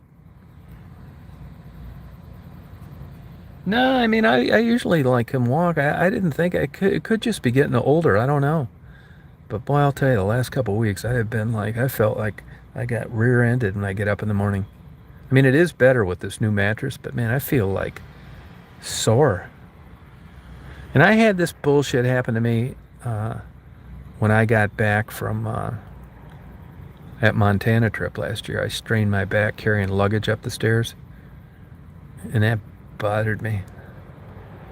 No, I mean, I usually like can walk. I didn't think I could. It could just be getting older. I don't know. But boy, I'll tell you, the last couple of weeks, I have been like, I felt like I got rear-ended when I get up in the morning. I mean, it is better with this new mattress, but man, I feel like sore. And I had this bullshit happen to me when I got back from that Montana trip last year. I strained my back carrying luggage up the stairs, and that bothered me.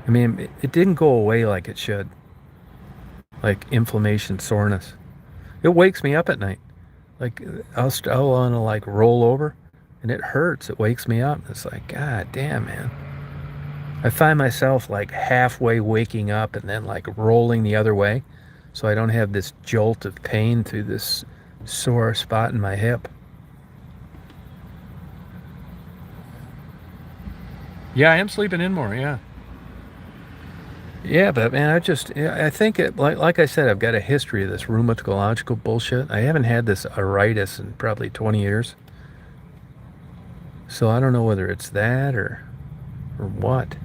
I mean, it didn't go away like it should, like inflammation, soreness. It wakes me up at night. Like I'll want to like roll over, and it hurts. It wakes me up. It's like, God damn, man. I find myself like halfway waking up and then like rolling the other way, so I don't have this jolt of pain through this sore spot in my hip. Yeah, I am sleeping in more. Yeah. Yeah, but man, I think like I said, I've got a history of this rheumatological bullshit. I haven't had this arthritis in probably 20 years. So I don't know whether it's that or what.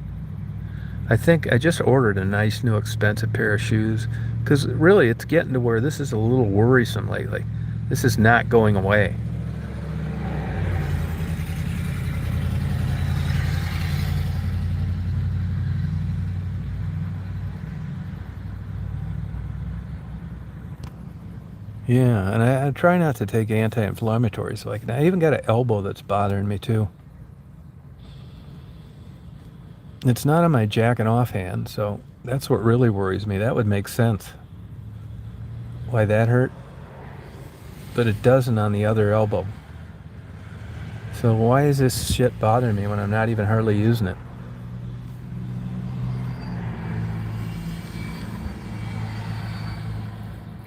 I think I just ordered a nice new expensive pair of shoes because really it's getting to where this is a little worrisome lately. This is not going away. Yeah, and I try not to take anti-inflammatories. Like I even got an elbow that's bothering me too. It's not on my jacking off hand, so that's what really worries me. That would make sense why that hurt, but it doesn't on the other elbow. So why is this shit bothering me when I'm not even hardly using it?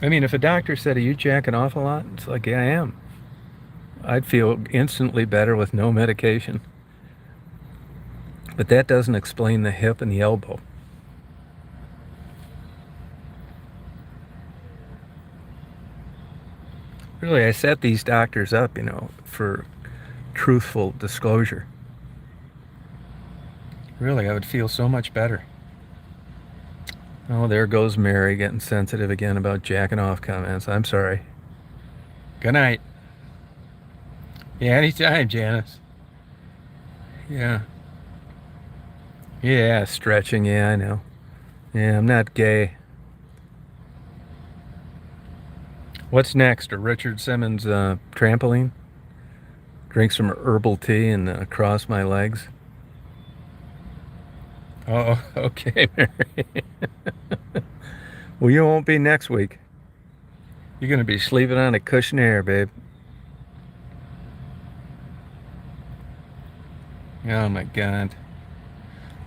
I mean, if a doctor said, "Are you jacking off a lot?" It's like, yeah, I am. I'd feel instantly better with no medication. But that doesn't explain the hip and the elbow. Really, I set these doctors up, for truthful disclosure. Really, I would feel so much better. Oh, there goes Mary getting sensitive again about jacking off comments. I'm sorry. Good night. Yeah, anytime, Janice. Yeah. Yeah, stretching. Yeah, I know. Yeah, I'm not gay. What's next? A Richard Simmons trampoline? Drink some herbal tea and cross my legs. Oh, okay, Mary. Well, you won't be next week. You're going to be sleeping on a cushion air, babe. Oh my God.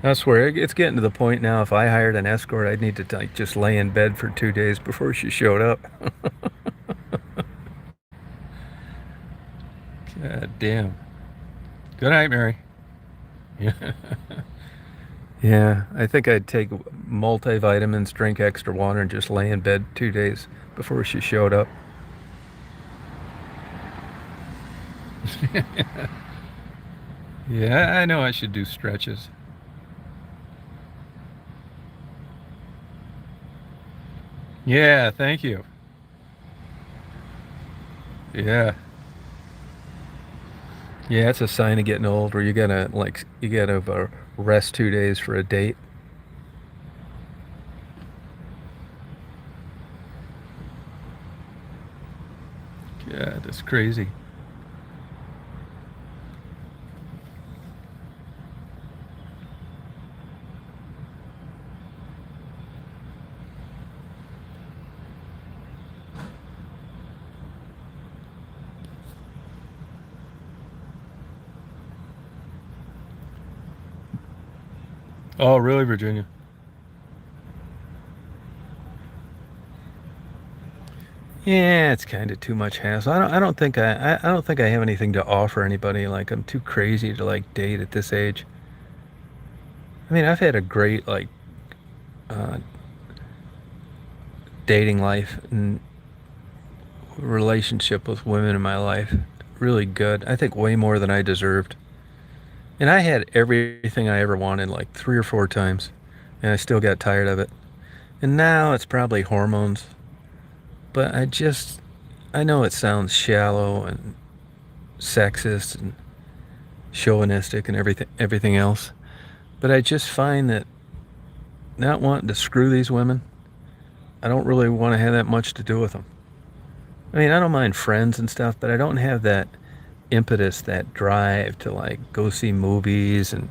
I swear, it's getting to the point now. If I hired an escort, I'd need to like just lay in bed for 2 days before she showed up. God damn. Good night, Mary. Yeah. Yeah, I think I'd take multivitamins, drink extra water, and just lay in bed 2 days before she showed up. Yeah, I know I should do stretches. Yeah, thank you. Yeah. Yeah, it's a sign of getting old where you gotta rest 2 days for a date. Yeah, that's crazy. Oh, really, Virginia? Yeah, it's kind of too much hassle. I don't think I have anything to offer anybody. Like I'm too crazy to like date at this age. I mean, I've had a great like uh, dating life and relationship with women in my life. Really good. I think way more than I deserved. And I had everything I ever wanted like 3 or 4 times, and I still got tired of it. And now it's probably hormones, but I know it sounds shallow and sexist and chauvinistic and everything else, but I just find that not wanting to screw these women, I don't really want to have that much to do with them. I mean, I don't mind friends and stuff, but I don't have that impetus, that drive to like go see movies and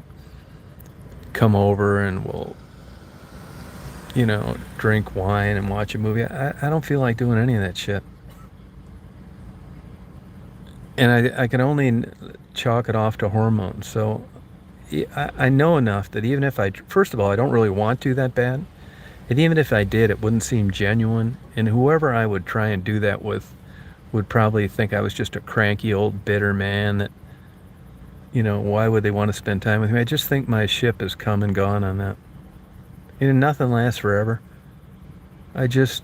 come over and we'll drink wine and watch a movie. I don't feel like doing any of that shit. And I can only chalk it off to hormones. So I know enough that even if first of all, I don't really want to that bad. And even if I did, it wouldn't seem genuine. And whoever I would try and do that with would probably think I was just a cranky old bitter man that, why would they want to spend time with me? I just think my ship has come and gone on that. Nothing lasts forever. I just,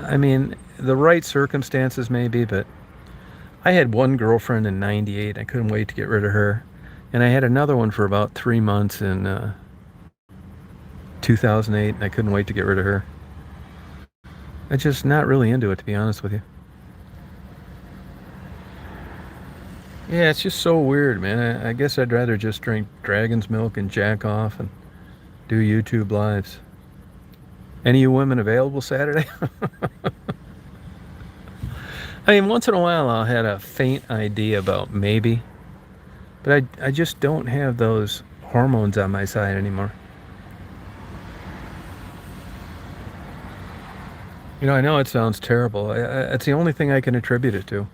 I mean, the right circumstances maybe, but I had one girlfriend in '98. I couldn't wait to get rid of her. And I had another one for about 3 months in 2008, and I couldn't wait to get rid of her. I'm just not really into it, to be honest with you. Yeah, it's just so weird, man. I guess I'd rather just drink dragon's milk and jack off and do YouTube lives. Any of you women available Saturday? I mean, once in a while I'll have a faint idea about maybe, but I just don't have those hormones on my side anymore. I know it sounds terrible. It's the only thing I can attribute it to.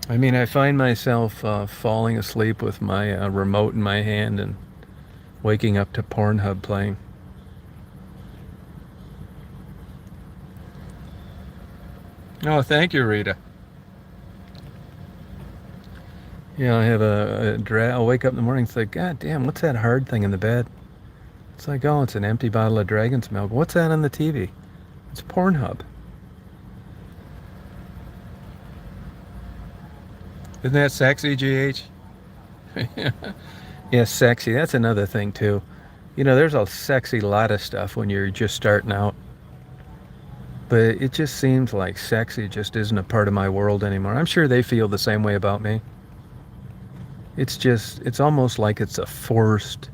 I mean, I find myself falling asleep with my remote in my hand and waking up to Pornhub playing. Oh, thank you, Rita. I have I'll wake up in the morning and say, God damn, what's that hard thing in the bed? It's like, oh, it's an empty bottle of dragon's milk. What's that on the TV? It's Pornhub. Isn't that sexy, GH? Yeah, sexy. That's another thing, too. There's a sexy lot of stuff when you're just starting out. But it just seems like sexy just isn't a part of my world anymore. I'm sure they feel the same way about me. It's almost like it's a forced,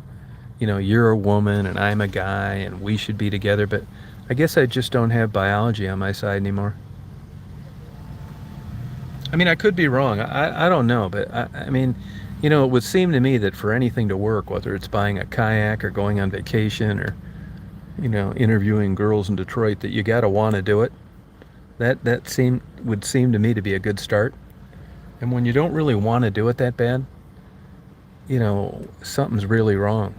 you're a woman and I'm a guy and we should be together. But I guess I just don't have biology on my side anymore. I mean, I could be wrong. I don't know. But I mean, it would seem to me that for anything to work, whether it's buying a kayak or going on vacation or, interviewing girls in Detroit, that you got to want to do it. That would seem to me to be a good start. And when you don't really want to do it that bad, something's really wrong.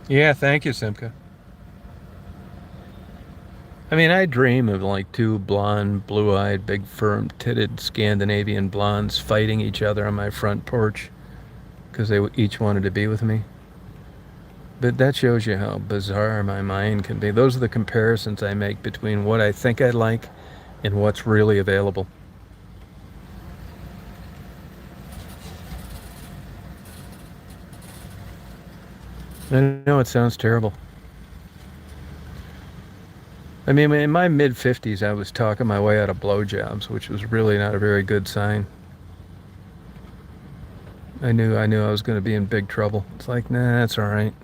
Yeah, thank you, Simka. I mean, I dream of like two blonde, blue-eyed, big, firm-titted Scandinavian blondes fighting each other on my front porch because they each wanted to be with me. But that shows you how bizarre my mind can be. Those are the comparisons I make between what I think I like and what's really available. I know it sounds terrible. I mean, in my mid-50s, I was talking my way out of blowjobs, which was really not a very good sign. I knew I was going to be in big trouble. It's like, nah, that's all right.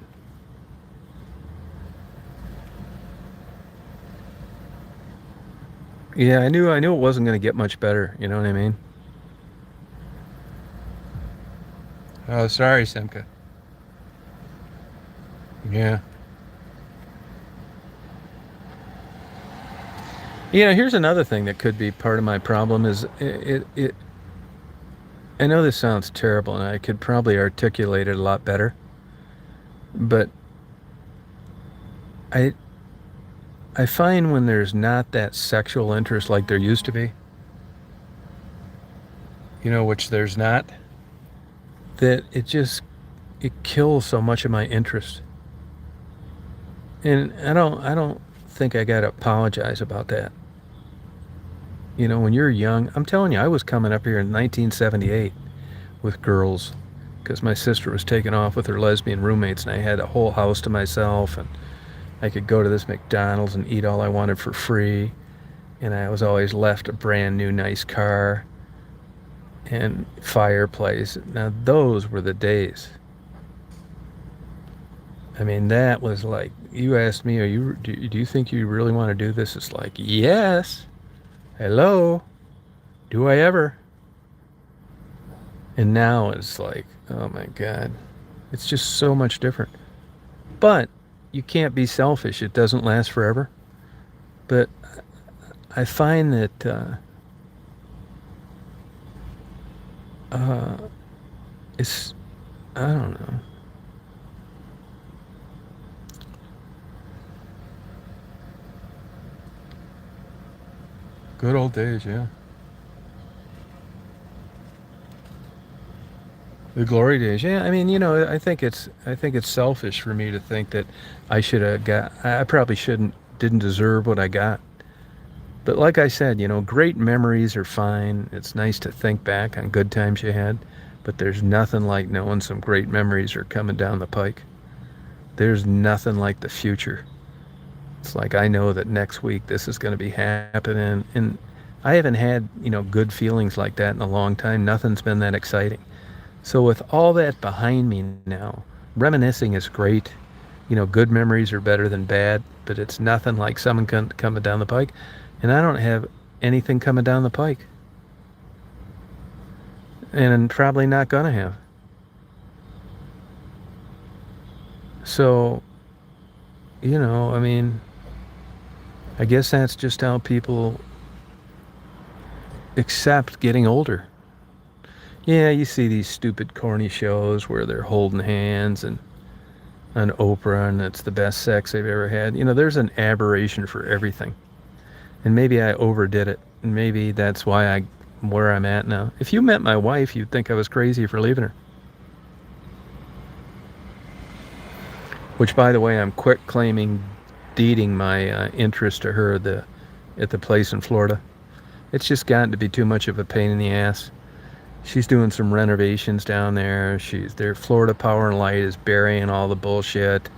Yeah, I knew it wasn't going to get much better. You know what I mean? Oh, sorry, Simka. Yeah. Here's another thing that could be part of my problem is I know this sounds terrible and I could probably articulate it a lot better, but I I find when there's not that sexual interest like there used to be, which there's not, that it kills so much of my interest. And I don't think I gotta apologize about that. When you're young, I'm telling you, I was coming up here in 1978 with girls because my sister was taking off with her lesbian roommates and I had a whole house to myself and I could go to this McDonald's and eat all I wanted for free. And I was always left a brand new nice car and fireplace. Now those were the days. I mean, that was like, you asked me, do you think you really want to do this? It's like, yes. Hello. Do I ever? And now it's like, oh my God. It's just so much different. But you can't be selfish. It doesn't last forever. But I find that it's, I don't know. Good old days, yeah. The glory days, yeah. I mean, I think it's selfish for me to think that I should have got. I probably didn't deserve what I got. But like I said, great memories are fine. It's nice to think back on good times you had, but there's nothing like knowing some great memories are coming down the pike. There's nothing like the future. It's like I know that next week this is going to be happening, and I haven't had, good feelings like that in a long time. Nothing's been that exciting. So with all that behind me now, reminiscing is great. Good memories are better than bad, but it's nothing like someone coming down the pike. And I don't have anything coming down the pike. And I'm probably not going to have. So, I mean, I guess that's just how people accept getting older. Yeah, you see these stupid, corny shows where they're holding hands and on Oprah, and it's the best sex they've ever had. There's an aberration for everything. And maybe I overdid it. And maybe that's why I'm where I'm at now. If you met my wife, you'd think I was crazy for leaving her. Which, by the way, I'm quit claiming deeding my interest to her at the place in Florida. It's just gotten to be too much of a pain in the ass. She's doing some renovations down there. Their Florida Power and Light is burying all the bullshit.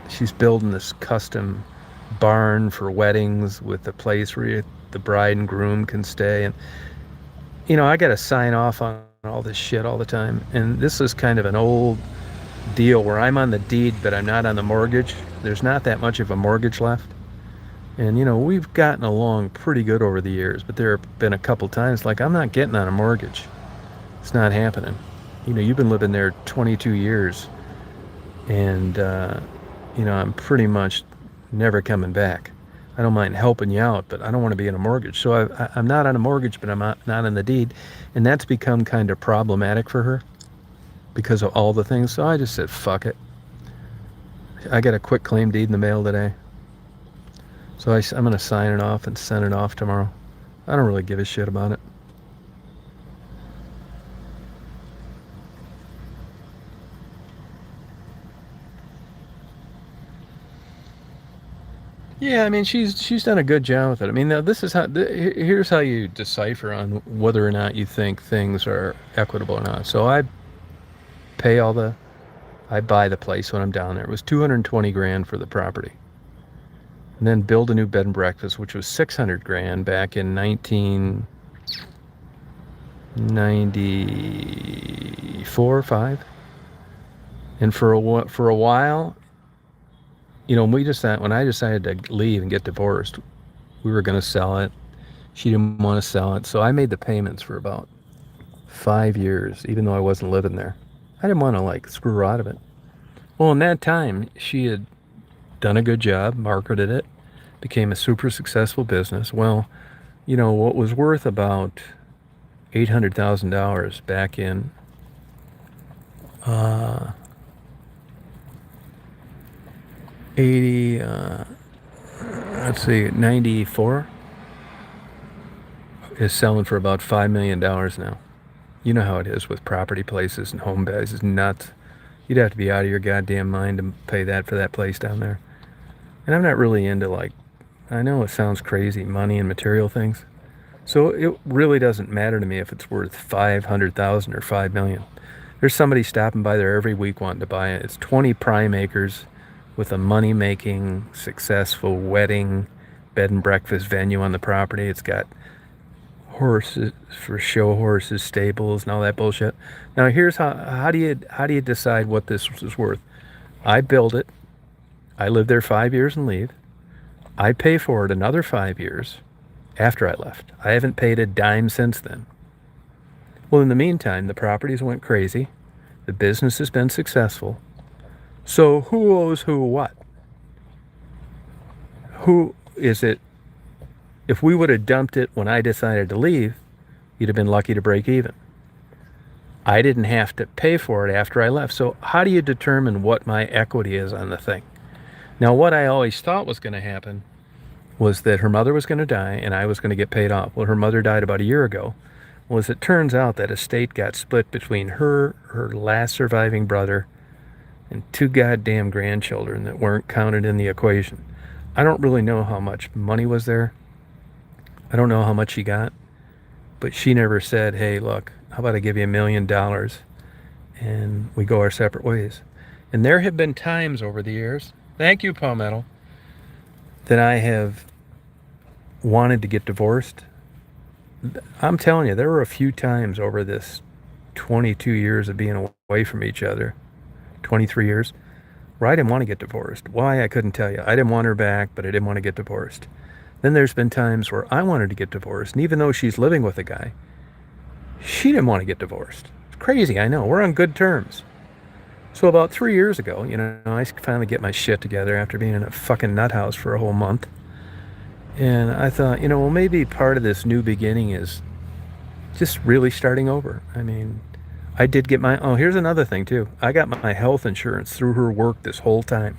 She's building this custom barn for weddings with a place where the bride and groom can stay. And, I got to sign off on all this shit all the time. And this is kind of an old deal where I'm on the deed, but I'm not on the mortgage. There's not that much of a mortgage left. And, we've gotten along pretty good over the years, but there have been a couple times like, I'm not getting on a mortgage. It's not happening. You've been living there 22 years. And I'm pretty much never coming back. I don't mind helping you out, but I don't want to be in a mortgage. So I'm not on a mortgage, but I'm not on the deed. And that's become kind of problematic for her because of all the things. So I just said, fuck it. I got a quick claim deed in the mail today. So I'm going to sign it off and send it off tomorrow. I don't really give a shit about it. Yeah, I mean, she's done a good job with it. I mean, now this is here's how you decipher on whether or not you think things are equitable or not. So pay all the, I buy the place when I'm down there. It was 220 grand for the property. And then build a new bed and breakfast, which was 600 grand back in 1994 or 5. And for a while, when I decided to leave and get divorced, we were going to sell it. She didn't want to sell it. So I made the payments for about 5 years, even though I wasn't living there. I didn't want to screw her out of it. Well, in that time, she had done a good job, marketed it, became a super successful business. Well, what was worth about $800,000 back in 94 is selling for about $5 million now. You know how it is with property places and home values. It's nuts. You'd have to be out of your goddamn mind to pay that for that place down there. And I'm not really into I know it sounds crazy, money and material things. So it really doesn't matter to me if it's worth 500,000 or 5 million. There's somebody stopping by there every week wanting to buy it. It's 20 prime acres with a money-making, successful wedding, bed and breakfast venue on the property. It's got horses for show horses, stables, and all that bullshit. Now here's how do you decide what this is worth? I build it. I live there 5 years and leave. I pay for it another 5 years after I left. I haven't paid a dime since then. Well, in the meantime, the properties went crazy. The business has been successful. So who owes who what? Who is it? If we would have dumped it when I decided to leave, you'd have been lucky to break even. I didn't have to pay for it after I left. So how do you determine what my equity is on the thing? Now, what I always thought was going to happen was that her mother was going to die and I was going to get paid off. Well, her mother died about a year ago. Well, as it turns out, that estate got split between her last surviving brother, and 2 goddamn grandchildren that weren't counted in the equation. I don't really know how much money was there. I don't know how much she got. But she never said, hey, look, how about I give you $1 million and we go our separate ways. And there have been times over the years, thank you, Palmetto, that I have wanted to get divorced. I'm telling you, there were a few times over this 22 years of being away from each other, 23 years, where I didn't want to get divorced. Why, I couldn't tell you. I didn't want her back, but I didn't want to get divorced. Then there's been times where I wanted to get divorced, and even though she's living with a guy, she didn't want to get divorced. It's crazy, I know. We're on good terms. So about 3 years ago, I finally get my shit together after being in a fucking nut house for a whole month. And I thought, well, maybe part of this new beginning is just really starting over. I mean, I did get here's another thing too. I got my health insurance through her work this whole time.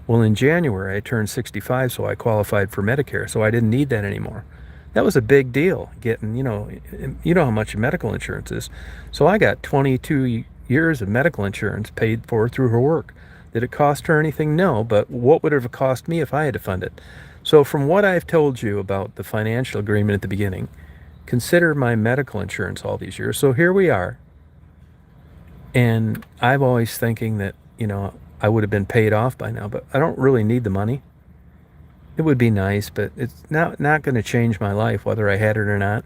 Well, in January, I turned 65, so I qualified for Medicare, so I didn't need that anymore. That was a big deal, getting, you know how much medical insurance is. So I got 22 years of medical insurance paid for through her work. Did it cost her anything? No, but what would it have cost me if I had to fund it? So from what I've told you about the financial agreement at the beginning, consider my medical insurance all these years. So here we are. And I'm always thinking that, I would have been paid off by now, but I don't really need the money. It would be nice, but it's not going to change my life whether I had it or not.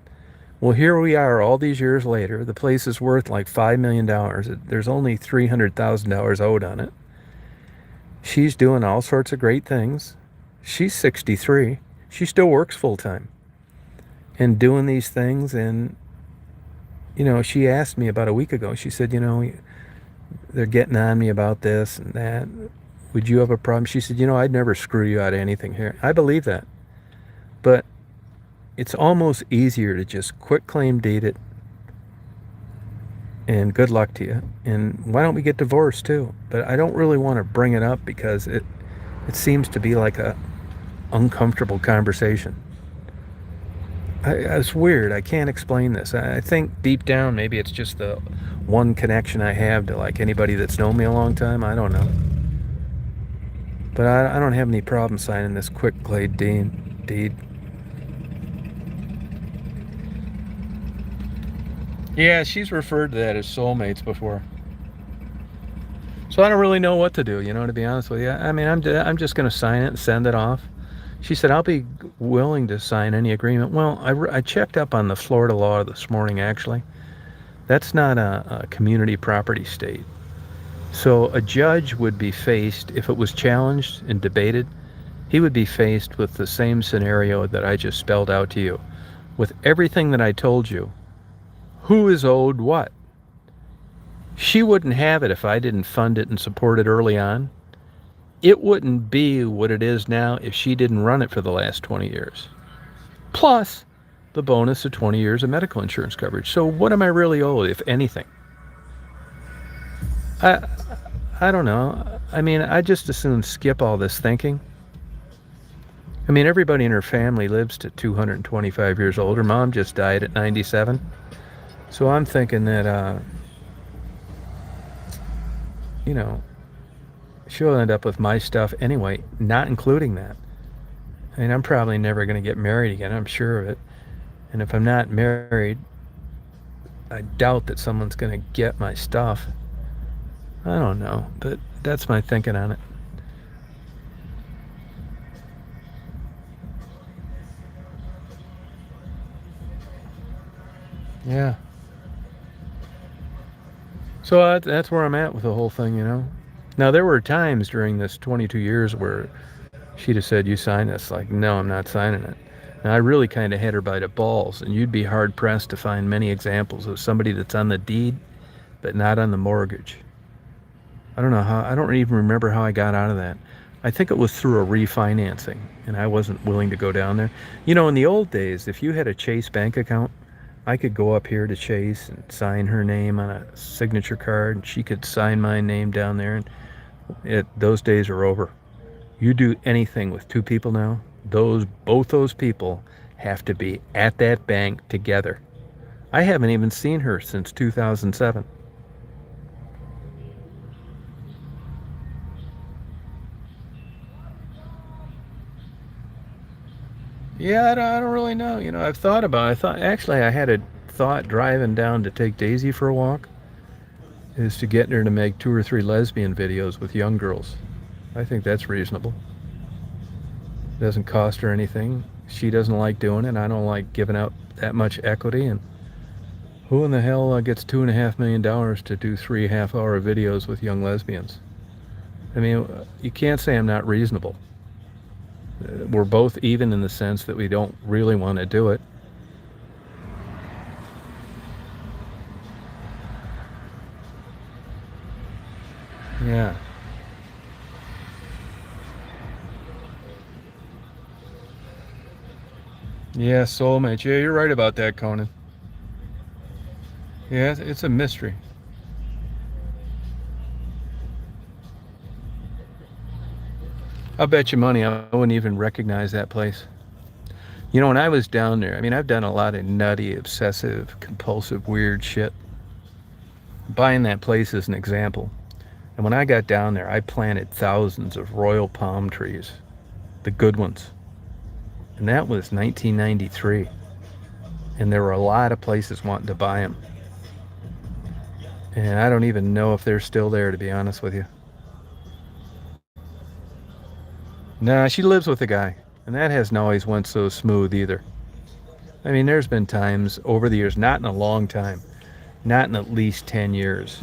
Well, here we are all these years later. The place is worth like $5 million. There's only $300,000 owed on it. She's doing all sorts of great things. She's 63. She still works full time and doing these things. And, she asked me about a week ago. She said, they're getting on me about this and that. would you have a problem? She said, I'd never screw you out of anything here. I believe that. But it's almost easier to just quit claim deed it and good luck to you. And why don't we get divorced too? But I don't really want to bring it up because it seems to be like a uncomfortable conversation. It's weird. I can't explain this. I think deep down maybe it's just the one connection I have to like anybody that's known me a long time. I don't know. But I don't have any problem signing this quick claim deed. Yeah, she's referred to that as soulmates before. So I don't really know what to do, to be honest with you. I mean, I'm just going to sign it and send it off. She said, I'll be willing to sign any agreement. Well, I checked up on the Florida law this morning, actually. That's not a community property state. So a judge would be faced, if it was challenged and debated, he would be faced with the same scenario that I just spelled out to you. With everything that I told you, who is owed what? She wouldn't have it if I didn't fund it and support it early on. It wouldn't be what it is now if she didn't run it for the last 20 years. Plus the bonus of 20 years of medical insurance coverage. So what am I really owed, if anything? I don't know. I mean, I just as soon skip all this thinking. I mean, everybody in her family lives to 225 years old. Her mom just died at 97. So I'm thinking that, she'll end up with my stuff anyway, not including that. I mean, I'm probably never going to get married again, I'm sure of it. And if I'm not married, I doubt that someone's going to get my stuff. I don't know, but that's my thinking on it. Yeah. So that's where I'm at with the whole thing, Now, there were times during this 22 years where she'd have said, you sign this. Like, no, I'm not signing it. Now, I really kind of had her by the balls, and you'd be hard-pressed to find many examples of somebody that's on the deed but not on the mortgage. I don't even remember how I got out of that. I think it was through a refinancing, and I wasn't willing to go down there. In the old days, if you had a Chase bank account, I could go up here to Chase and sign her name on a signature card, and she could sign my name down there, and those days are over. You do anything with two people now, both those people have to be at that bank together. I haven't even seen her since 2007. Yeah, I don't really know. I've thought about it. I had a thought driving down to take Daisy for a walk is to get her to make 2 or 3 lesbian videos with young girls. I think that's reasonable. It doesn't cost her anything. She doesn't like doing it. I don't like giving out that much equity. And who in the hell gets $2.5 million to do 3 half-hour videos with young lesbians? I mean, you can't say I'm not reasonable. We're both even in the sense that we don't really want to do it. Yeah. Yeah, soulmate. Yeah, you're right about that, Conan. Yeah, it's a mystery. I'll bet you money I wouldn't even recognize that place. When I was down there, I mean, I've done a lot of nutty, obsessive, compulsive, weird shit. Buying that place is an example. And when I got down there, I planted thousands of royal palm trees, the good ones. And that was 1993. And there were a lot of places wanting to buy them. And I don't even know if they're still there, to be honest with you. Nah, she lives with a guy, and that hasn't always went so smooth either. I mean, there's been times over the years, not in a long time, not in at least 10 years,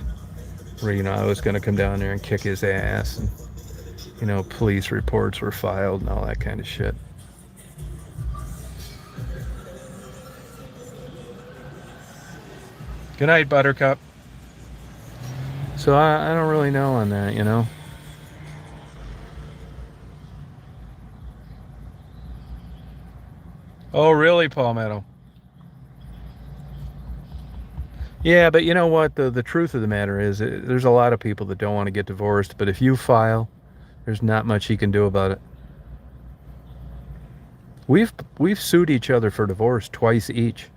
where, I was going to come down there and kick his ass, and, police reports were filed and all that kind of shit. Good night, Buttercup. So I don't really know on that, Oh, really, Palmetto? Yeah, but you know what? The truth of the matter is, there's a lot of people that don't want to get divorced, but if you file, there's not much he can do about it. We've sued each other for divorce twice each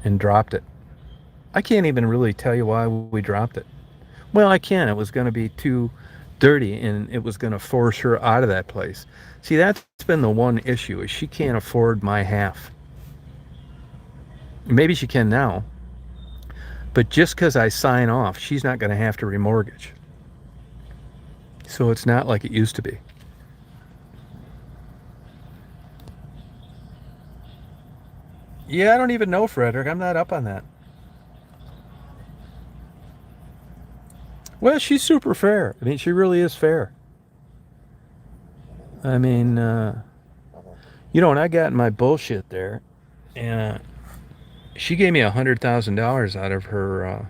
and dropped it. I can't even really tell you why we dropped it. Well, I can. It was going to be too dirty and it was going to force her out of that place. See, that's been the one issue is she can't afford my half. Maybe she can now, but just because I sign off, she's not going to have to remortgage. So it's not like it used to be. Yeah, I don't even know, Frederick. I'm not up on that. Well, she's super fair. I mean, she really is fair. I mean, when I got in my bullshit there, and she gave me $100,000 out of her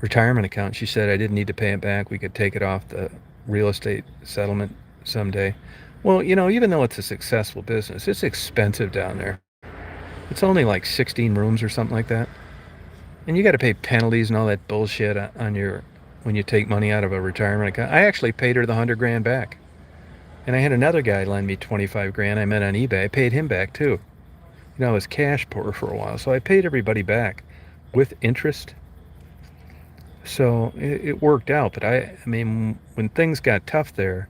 retirement account. She said I didn't need to pay it back. We could take it off the real estate settlement someday. Well, even though it's a successful business, it's expensive down there. It's only like 16 rooms or something like that. And you got to pay penalties and all that bullshit on your when you take money out of a retirement account. I actually paid her the 100 grand back. And I had another guy lend me 25 grand I met on eBay. I paid him back too. I was cash poor for a while, so I paid everybody back with interest. So it worked out. But I mean, when things got tough there,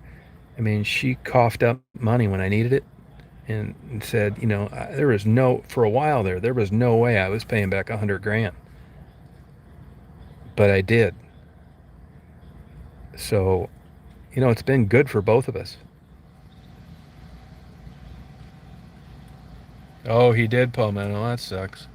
I mean, she coughed up money when I needed it and said, there was for a while there was no way I was paying back 100 grand. But I did. So, it's been good for both of us. Oh, he did, Palmetto. That sucks.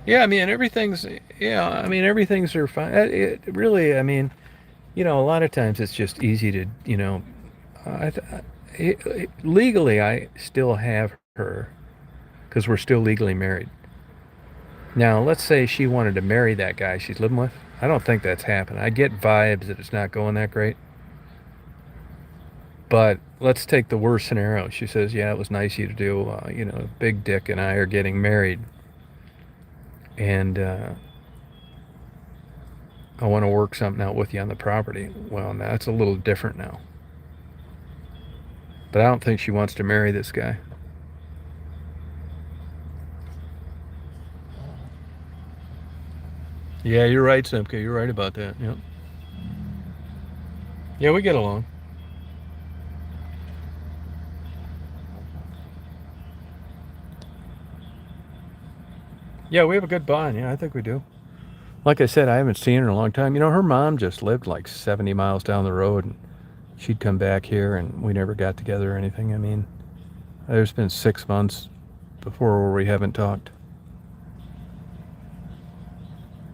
Yeah, I mean, everything's are fine. It really, I mean, a lot of times it's just easy to, I, legally, I still have her because we're still legally married. Now, let's say she wanted to marry that guy she's living with. I don't think that's happening. I get vibes that it's not going that great. But let's take the worst scenario. She says, "Yeah, it was nice of you to do. Big Dick and I are getting married, and I want to work something out with you on the property." Well, that's a little different now. But I don't think she wants to marry this guy. Yeah, you're right, Simka. You're right about that. Yep. Yeah, we get along. Yeah, we have a good bond. Yeah, I think we do. Like I said, I haven't seen her in a long time. Her mom just lived like 70 miles down the road, and she'd come back here, and we never got together or anything. I mean, there's been 6 months before where we haven't talked.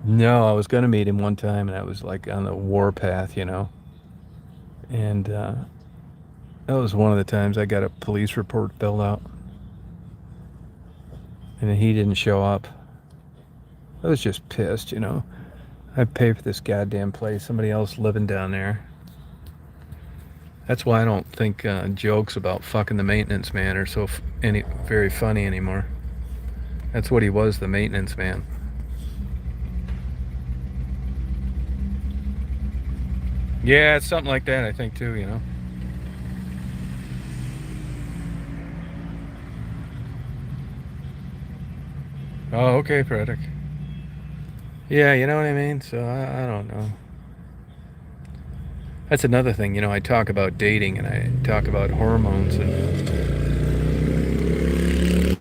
No, I was going to meet him one time, and I was like on the warpath. And that was one of the times I got a police report filled out, and he didn't show up. I was just pissed. I paid for this goddamn place. Somebody else living down there. That's why I don't think jokes about fucking the maintenance man are very funny anymore. That's what he was, the maintenance man. Yeah, it's something like that, I think, too. Oh, okay, Frederick. Yeah, you know what I mean? So I don't know. That's another thing, I talk about dating and I talk about hormones. And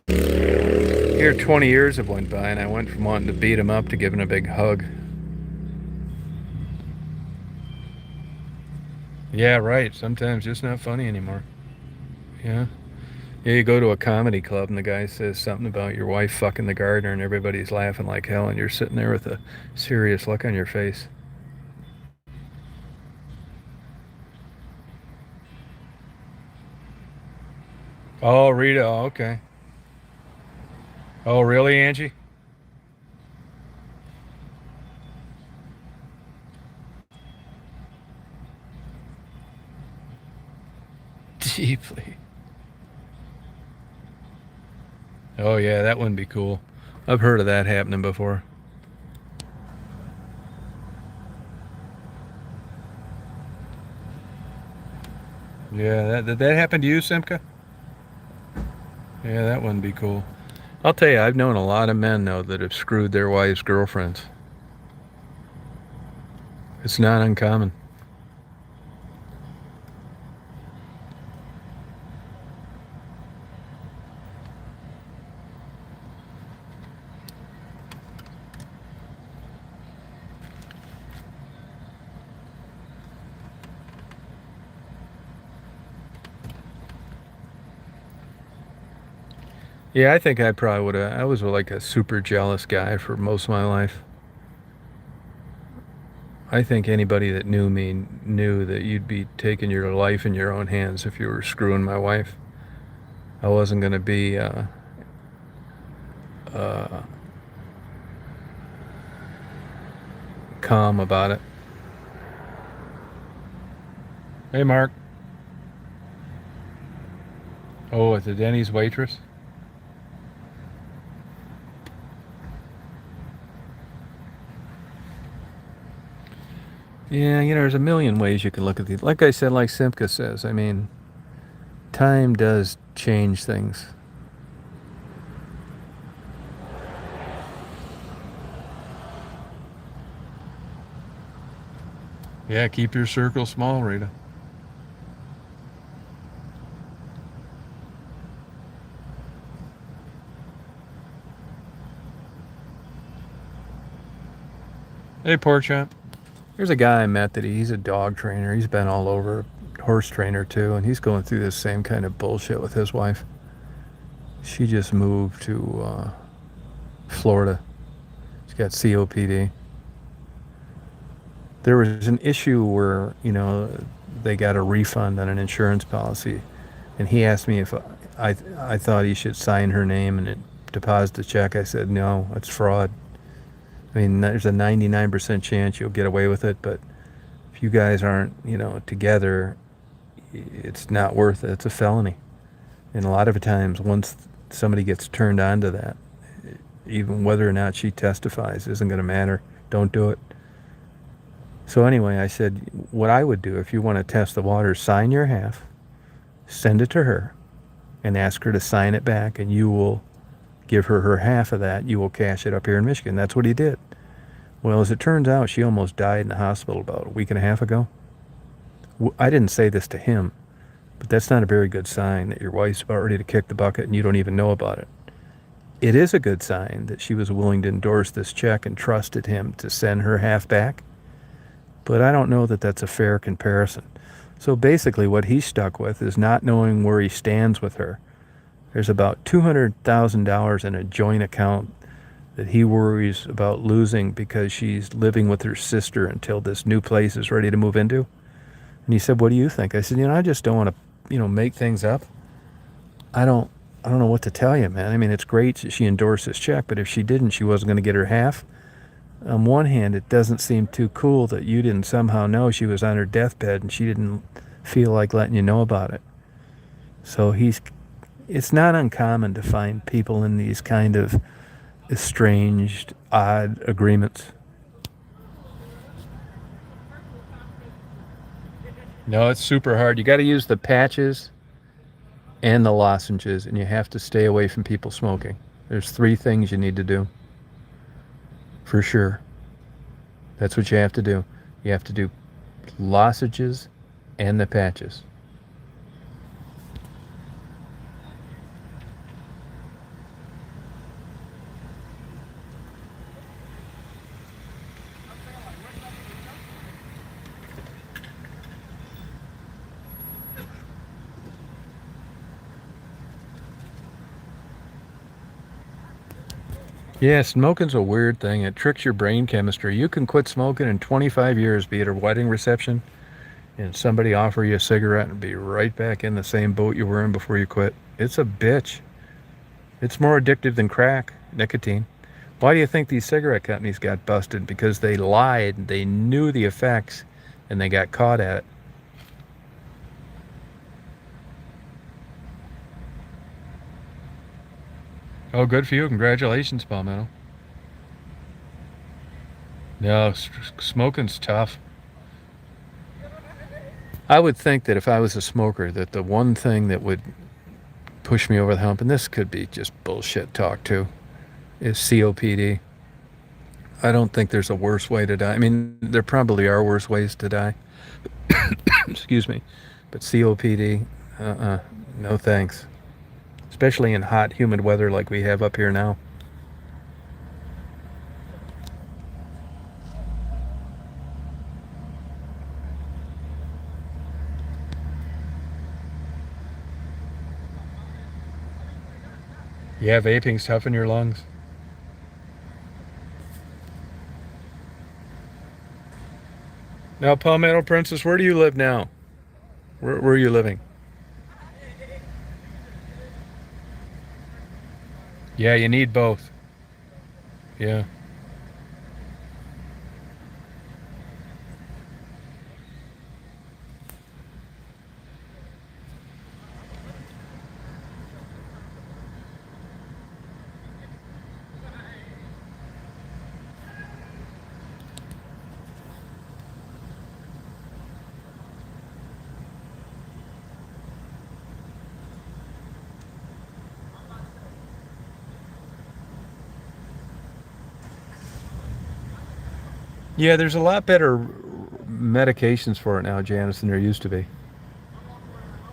here 20 years have went by and I went from wanting to beat him up to giving a big hug. Yeah, right. Sometimes it's not funny anymore. Yeah. Yeah, you go to a comedy club and the guy says something about your wife fucking the gardener and everybody's laughing like hell and you're sitting there with a serious look on your face. Oh, Rita. Oh, okay. Oh, really, Angie? Deeply. Oh yeah, that wouldn't be cool. I've heard of that happening before. Yeah, did that happen to you, Simka? Yeah, that wouldn't be cool. I'll tell you, I've known a lot of men, though, that have screwed their wives' girlfriends. It's not uncommon. Yeah, I think I probably would have. I was like a super jealous guy for most of my life. I think anybody that knew me knew that you'd be taking your life in your own hands if you were screwing my wife. I wasn't going to be uh, calm about it. Hey, Mark. Oh, it's a Denny's waitress? Yeah, there's a million ways you can look at these. Like I said, like Simka says, I mean, time does change things. Yeah, keep your circle small, Rita. Hey, pork chop. There's a guy I met that he's a dog trainer. He's been all over, horse trainer too, and he's going through this same kind of bullshit with his wife. She just moved to Florida. She's got COPD. There was an issue where, they got a refund on an insurance policy, and he asked me if I thought he should sign her name and deposit a check. I said, no, it's fraud. I mean, there's a 99% chance you'll get away with it, but if you guys aren't, together, it's not worth it. It's a felony. And a lot of times, once somebody gets turned on to that, even whether or not she testifies isn't going to matter. Don't do it. So anyway, I said, what I would do if you want to test the waters, sign your half, send it to her, and ask her to sign it back, and you will give her her half of that. You will cash it up here in Michigan. That's what he did. Well, as it turns out, she almost died in the hospital about a week and a half ago. I didn't say this to him, but that's not a very good sign that your wife's about ready to kick the bucket and you don't even know about it. It is a good sign that she was willing to endorse this check and trusted him to send her half back, but I don't know that that's a fair comparison. So basically what he's stuck with is not knowing where he stands with her. There's about $200,000 in a joint account that he worries about losing because she's living with her sister until this new place is ready to move into. And he said, what do you think? I said, I just don't want to, make things up. I don't know what to tell you, man. I mean, it's great that she endorsed this check, but if she didn't, she wasn't going to get her half. On one hand, it doesn't seem too cool that you didn't somehow know she was on her deathbed and she didn't feel like letting you know about it. So it's not uncommon to find people in these kind of estranged, odd agreements. No, it's super hard. You got to use the patches and the lozenges, and you have to stay away from people smoking. There's 3 things you need to do. For sure. That's what you have to do. You have to do lozenges and the patches. Yeah, smoking's a weird thing. It tricks your brain chemistry. You can quit smoking in 25 years, be at a wedding reception, and somebody offer you a cigarette and be right back in the same boat you were in before you quit. It's a bitch. It's more addictive than crack, nicotine. Why do you think these cigarette companies got busted? Because they lied, they knew the effects, and they got caught at it. Oh, good for you. Congratulations, Palmetto. No, smoking's tough. I would think that if I was a smoker, that the one thing that would push me over the hump, and this could be just bullshit talk too, is COPD. I don't think there's a worse way to die. I mean, there probably are worse ways to die. Excuse me. But COPD, no thanks. Especially in hot, humid weather like we have up here now. Yeah, vaping's tough in your lungs. Now, Palmetto Princess, where do you live now? Where are you living? Yeah, you need both. Yeah. Yeah, there's a lot better medications for it now, Janice, than there used to be.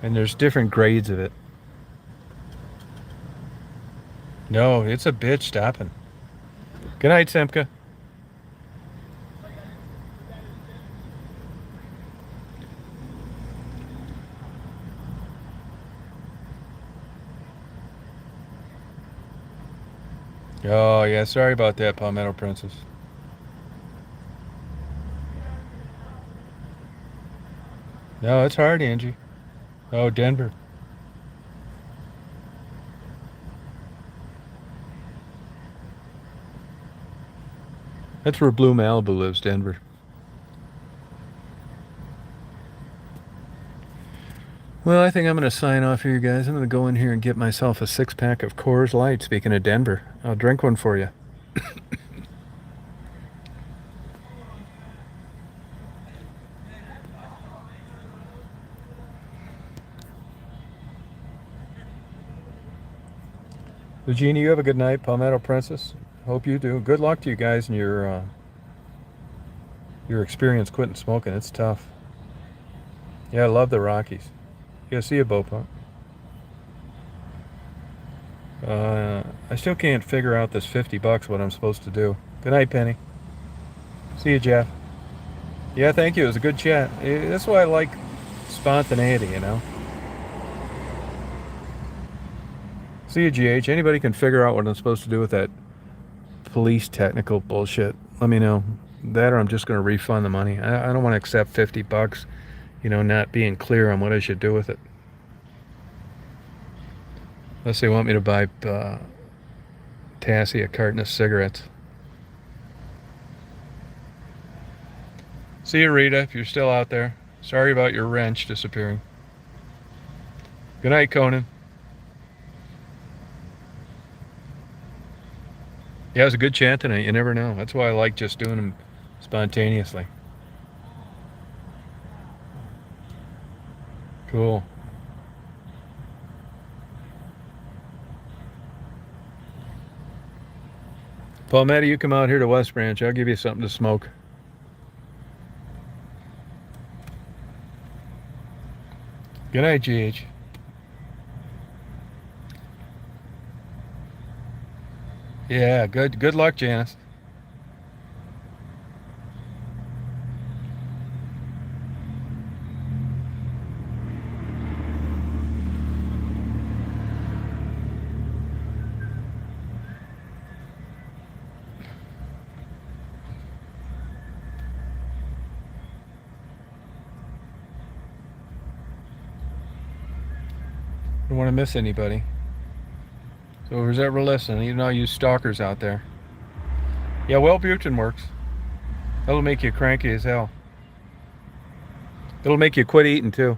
And there's different grades of it. No, it's a bitch stopping. Good night, Simka. Oh, yeah, sorry about that, Palmetto Princess. No, it's hard, Angie. Oh, Denver. That's where Blue Malibu lives, Denver. Well, I think I'm going to sign off here, guys. I'm going to go in here and get myself a 6-pack of Coors Light, speaking of Denver. I'll drink one for you. Eugenie, you have a good night, Palmetto Princess. Hope you do. Good luck to you guys in your experience quitting smoking. It's tough. Yeah, I love the Rockies. Yeah, see you, Bopa. I still can't figure out this $50 what I'm supposed to do. Good night, Penny. See you, Jeff. Yeah, thank you. It was a good chat. That's why I like spontaneity, you know. See you, GH. Anybody can figure out what I'm supposed to do with that police technical bullshit, let me know. That or I'm just going to refund the money. I don't want to accept $50, not being clear on what I should do with it. Unless they want me to buy Tassie a carton of cigarettes. See you, Rita, if you're still out there. Sorry about your wrench disappearing. Good night, Conan. Yeah, it was a good chat tonight. You never know. That's why I like just doing them spontaneously. Cool. Palmetto, you come out here to West Branch. I'll give you something to smoke. Good night, GH. Yeah, good luck, Janice. Don't want to miss anybody. So who's ever listening, you stalkers out there. Yeah, Wellbutrin works. That'll make you cranky as hell. It'll make you quit eating too.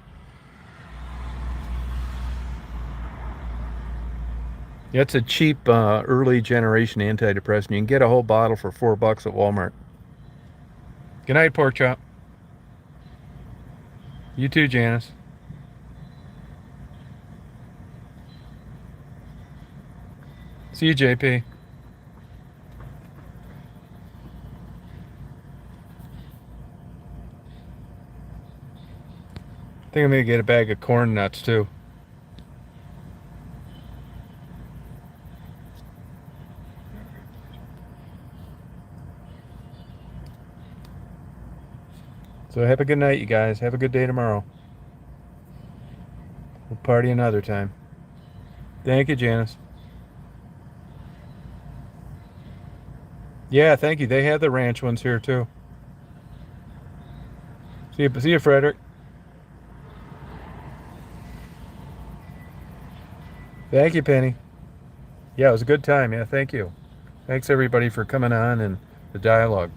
Yeah, it's a cheap early generation antidepressant. You can get a whole bottle for $4 at Walmart. Good night, pork chop. You too, Janice. See you, JP. I think I'm gonna get a bag of corn nuts too. So have a good night, you guys. Have a good day tomorrow. We'll party another time. Thank you, Janice. Yeah, thank you. They have the ranch ones here too. See you, Frederick. Thank you, Penny. Yeah, it was a good time. Yeah, thank you. Thanks everybody for coming on and the dialogue.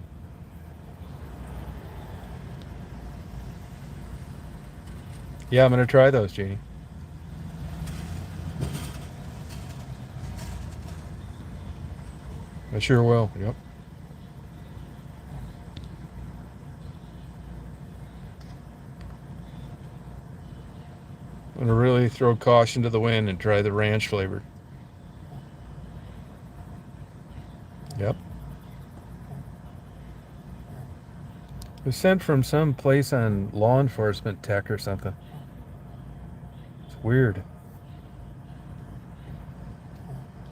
Yeah, I'm gonna try those, Jeannie. I sure will. Yep. I'm gonna really throw caution to the wind and try the ranch flavored. Yep. It was sent from some place on law enforcement tech or something. It's weird.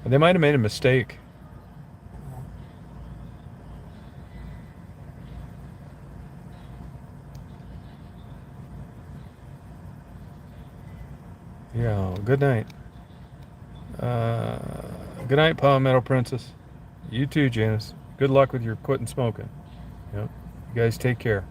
And they might have made a mistake. Yeah, good night. Uh, Good night, Palmetto Princess. You too, Janice. Good luck with your quitting smoking. Yep. You guys take care.